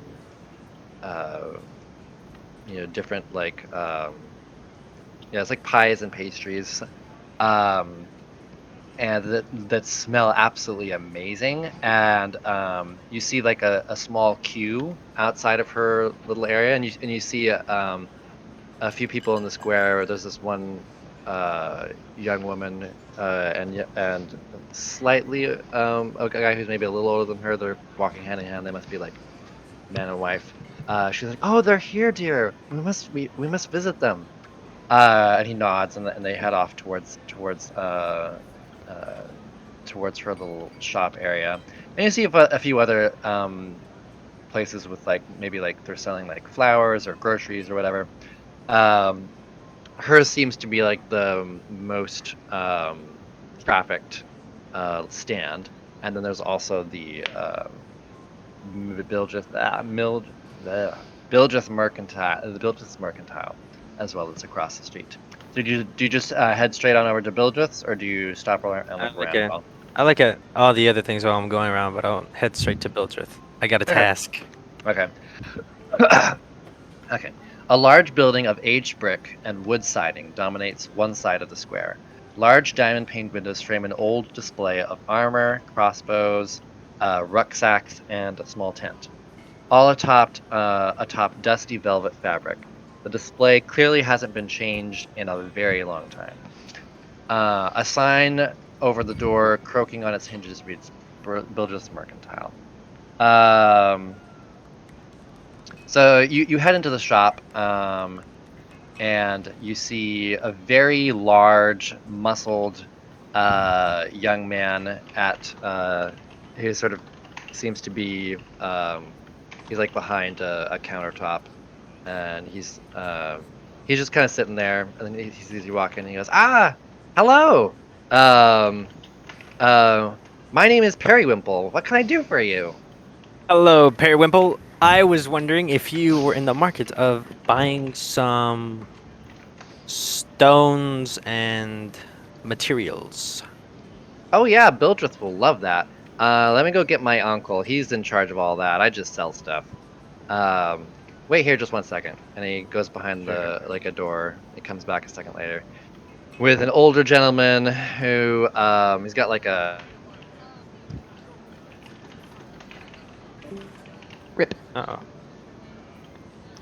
different like yeah, it's like pies and pastries, um, and that smell absolutely amazing. And you see like a small queue outside of her little area, and you see a few people in the square. There's this one young woman and slightly a guy who's maybe a little older than her. They're walking hand in hand. They must be like man and wife. She's like, "Oh, they're here, dear. We must visit them." And he nods, and they head off uh, towards her little shop area. And you see a few other places with like maybe like they're selling like flowers or groceries or whatever. Um, Hers seems to be like the most trafficked stand, and then there's also the Bilgeth Bilgeth Mercantile, the Bilgeth Mercantile, as well as across the street. So do you just head straight on over to Bilgeth's, or do you stop and I look look around at at all? I look at all the other things while I'm going around, but I'll head straight to Bildrith. I got a Okay. task. Okay. Okay. A large building of aged brick and wood siding dominates one side of the square. Large diamond paned windows frame an old display of armor, crossbows, rucksacks, and a small tent, all atop dusty velvet fabric. The display clearly hasn't been changed in a very long time. A sign over the door, croaking on its hinges, reads "Bilge's Mercantile." Um, so you head into the shop, and you see a very large, muscled young man who sort of seems to be he's like behind a countertop, and he's just kind of sitting there, and then he sees you walk in, and he goes, "Ah, hello. Um, uh, my name is Periwimple. What can I do for you?" Hello, Periwimple. I was wondering if you were in the market of buying some stones and materials. Oh yeah, Bildrith will love that. Let me go get my uncle. He's in charge of all that. I just sell stuff. Um, Wait here just one second. And he goes behind Sure. a door. He comes back a second later with an older gentleman who he's got like a Rip. Uh-oh.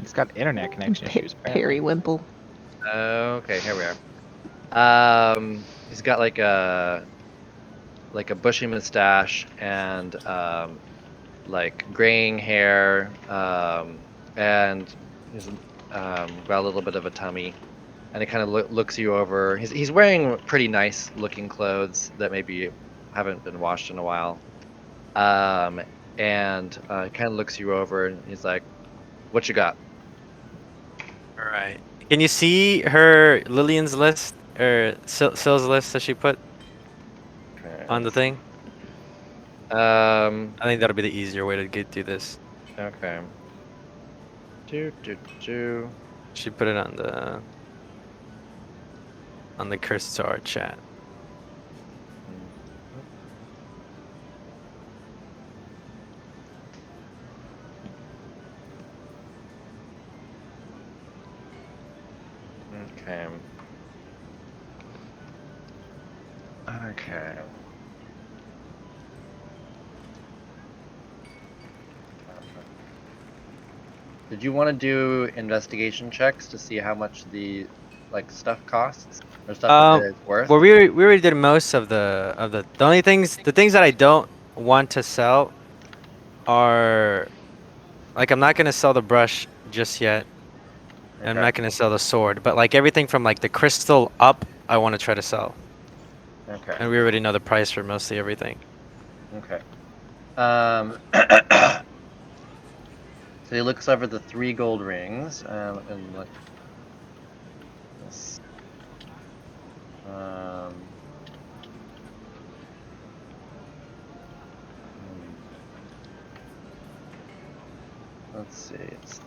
It's got internet connection issues. Apparently. Periwimple. okay, here we are. He's got like a bushy mustache and like graying hair, and He's got a little bit of a tummy, and he kind of looks you over. He's wearing pretty nice looking clothes that maybe haven't been washed in a while. And kind of looks you over, and he's like, "What you got?" All right. Can you see her Lillian's list or Syl's list that she put on the thing? Um. I think that'll be the easier way to get through this. Okay. Do. She put it on the Cursed Tzar chat. Okay. Okay. Did you want to do investigation checks to see how much the stuff costs or stuff is worth? Well, we already did most of the only things that I don't want to sell are like I'm not gonna sell the brush just yet. And I'm Okay. not gonna sell the sword, but like everything from like the crystal up, I want to try to sell. Okay. And we already know the price for mostly everything. Okay. So he looks over the 3 gold rings and look. This. Let's see. It's.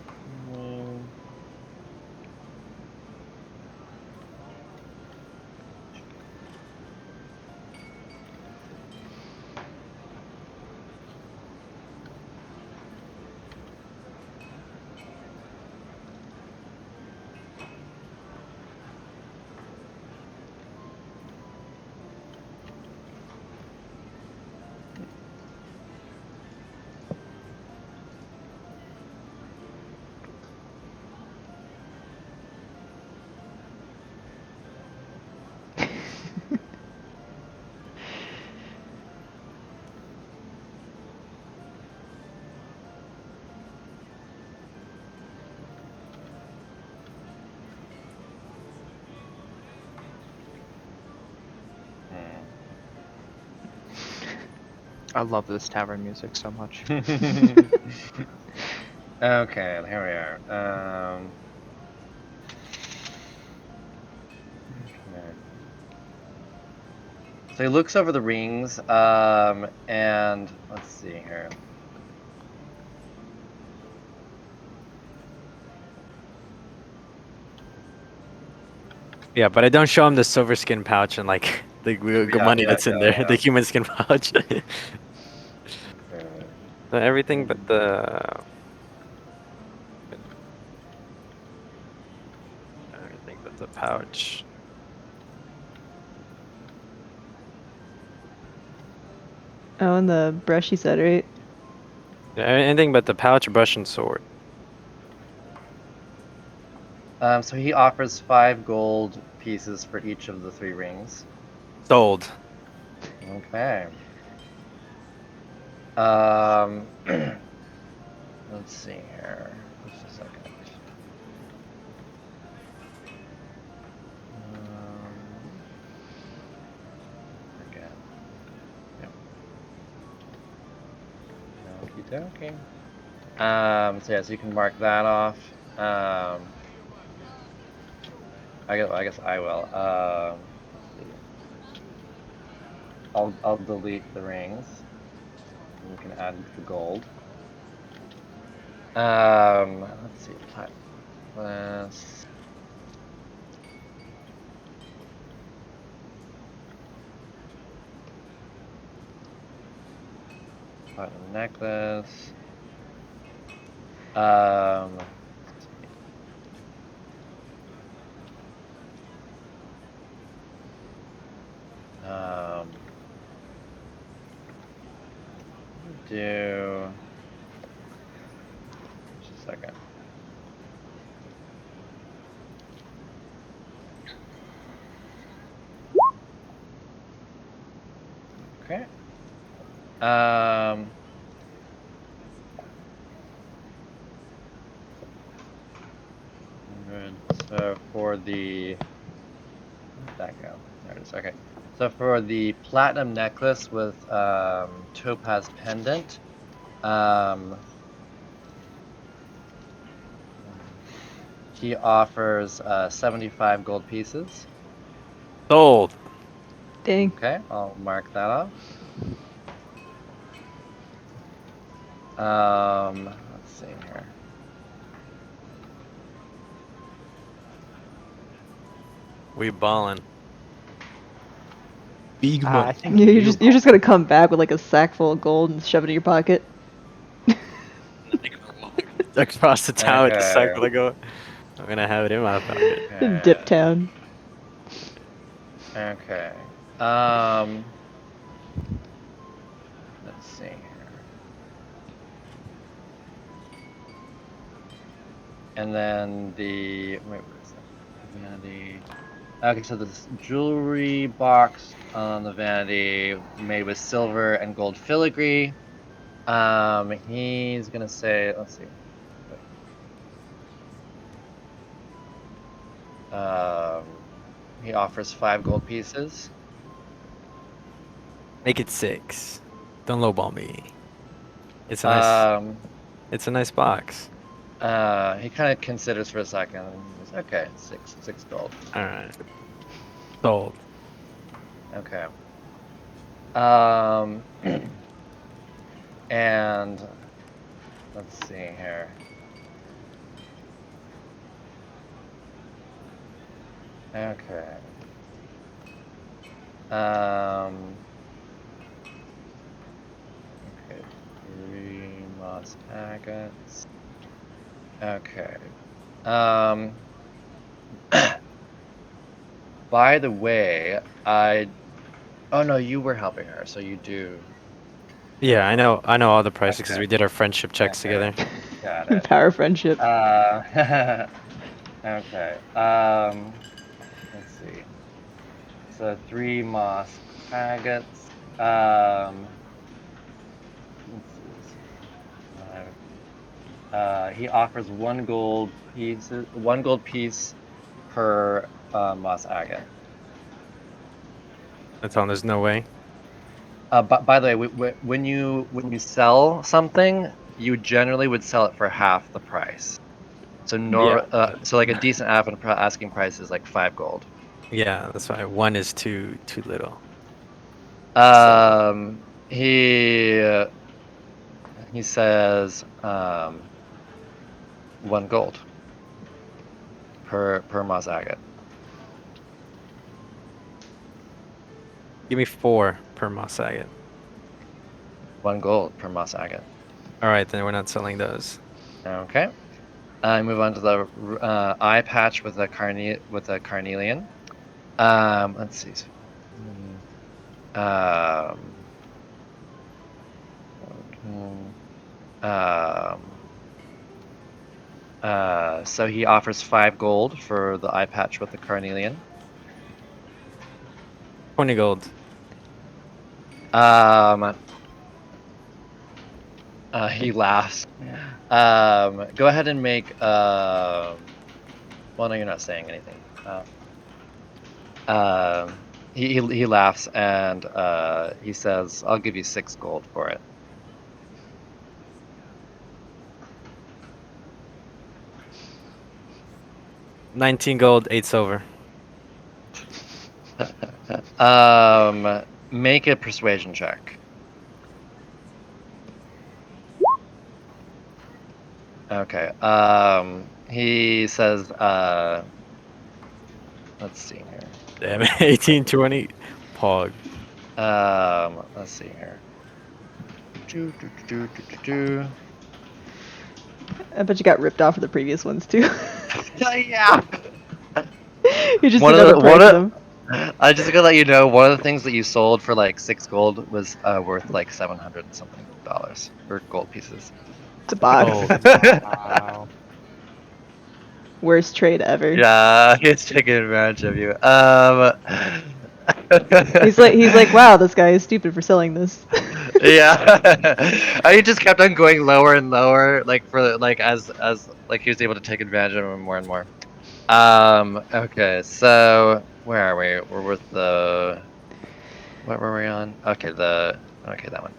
I love this tavern music so much. Okay, here we are. Okay. So he looks over the rings, and let's see here. Yeah, but I don't show him the silver skin pouch and like the money that's in there, the human skin pouch. So everything but the pouch. Oh, and the brush you said, right? Yeah, anything but the pouch, brush, and sword. So he offers 5 gold pieces for each of the 3 rings. Sold. Okay. Let's see here. Just a second. Again. Yep. Okie dokie. So yeah, so you can mark that off. I guess I will. I'll delete the rings. And you can add the gold. Let's see. Let's. Platinum necklace. Do just a second. Okay. So for the where'd that go? There it is. Okay. So for the platinum necklace with topaz pendant, he offers 75 gold pieces. Sold. Dang. Okay, I'll mark that off. Let's see here. We ballin'. Big I money. think You're just gonna come back with like a sack full of gold and shove it in your pocket. Across the town with the Okay. cycle to go. I'm gonna have it in my pocket. Okay. Dip town. Okay. Let's see here. And then the wait, where is that? Vanity. Okay, so this jewelry box on the vanity made with silver and gold filigree. He's gonna say, let's see. He offers 5 gold pieces. Make it 6. Don't lowball me. It's a nice. It's a nice box. He kind of considers for a second. He's, okay, six gold. All right. Sold. Okay. And let's see here. Okay. Okay. 3 moss agates. Okay. By the way, oh no, you were helping her, so you do. Yeah, I know all the prices because Okay. we did our friendship checks Okay. together. Got it. Power friendship. Okay. Let's see. So 3 moss agates. Let's see. He offers 1 gold piece per moss agate. That's all. There's no way. But by the way, when you sell something, you generally would sell it for half the price. So so like a decent asking price is like 5 gold. Yeah, that's why 1 is too little. He says 1 gold per moss agate. Give me 4 per moss agate. 1 gold per moss agate. All right, then we're not selling those. Okay. I move on to the eye patch with a carnelian. Let's see. So he offers 5 gold for the eye patch with the carnelian. 20 gold. He laughs. Go ahead and make. Well, no, you're not saying anything. He laughs and he says, "I'll give you 6 gold for it." $19 gold, 8 silver. Make a persuasion check. Okay. He says, let's see here. Damn it, 18, 20. Pog. Let's see here. I bet you got ripped off for the previous ones too. Yeah. You just One didn't of know the- the price one of of- them. I just gotta let you know, one of the things that you sold for like 6 gold was worth like $700 something for gold pieces. It's a box. Oh. Wow. Worst trade ever. Yeah, he's taking advantage of you. He's like, wow, this guy is stupid for selling this. Yeah. I just kept on going lower and lower, like for like as like he was able to take advantage of him more and more. Okay, so where are we? We're with the. What were we on? Okay, that one.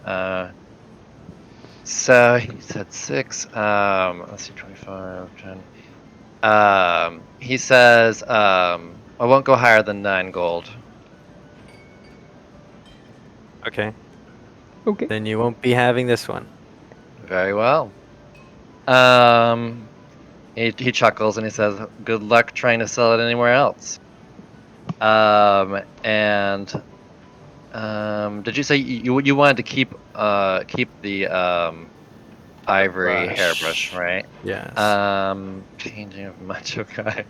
So he said 6. Let's see, 25, 10. He says, I won't go higher than 9 gold. Okay. Okay. Then you won't be having this one. Very well. He chuckles and he says, "Good luck trying to sell it anywhere else." And did you say you wanted to keep the ivory hairbrush, right? Yes. Painting of macho guy.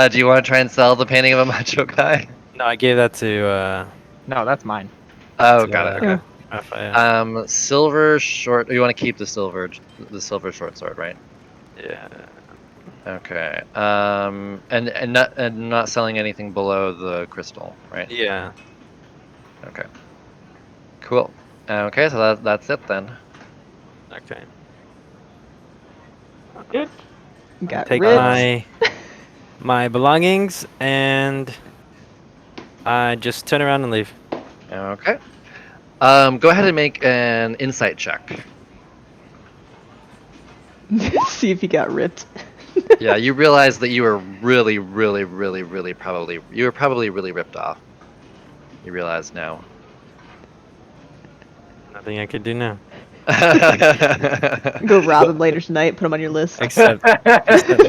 Do you want to try and sell the painting of a macho guy? No, I gave that to No, that's mine. Oh, got it. Okay. Raphael. Silver short. You want to keep the silver short sword, right? Yeah. Okay. And not selling anything below the crystal, right? Yeah. Okay. Cool. Okay, so that's it then. Okay. Got Take Ritz. my belongings and I just turn around and leave. Okay. Go ahead and make an insight check. See if he got ripped. Yeah, you realize that you were really, really, really, really probably really ripped off. You realize now. Nothing I could do now. Go rob him later tonight. Put him on your list. Except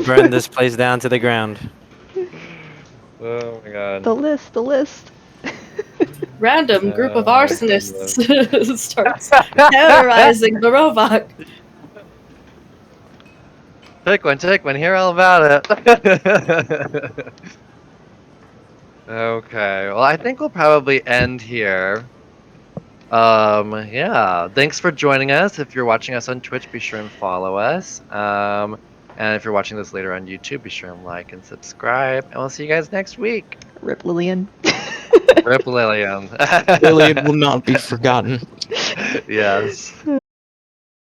burn this place down to the ground. Oh my god. The list. The list. Random group of Oh, arsonists starts terrorizing Barovia. Take one, hear all about it. Okay, well I think we'll probably end here. Yeah, thanks for joining us. If you're watching us on Twitch, be sure and follow us. And if you're watching this later on YouTube, be sure and like and subscribe. And we'll see you guys next week. Rip Lillian. Rip Lillian. Lillian will not be forgotten. Yes.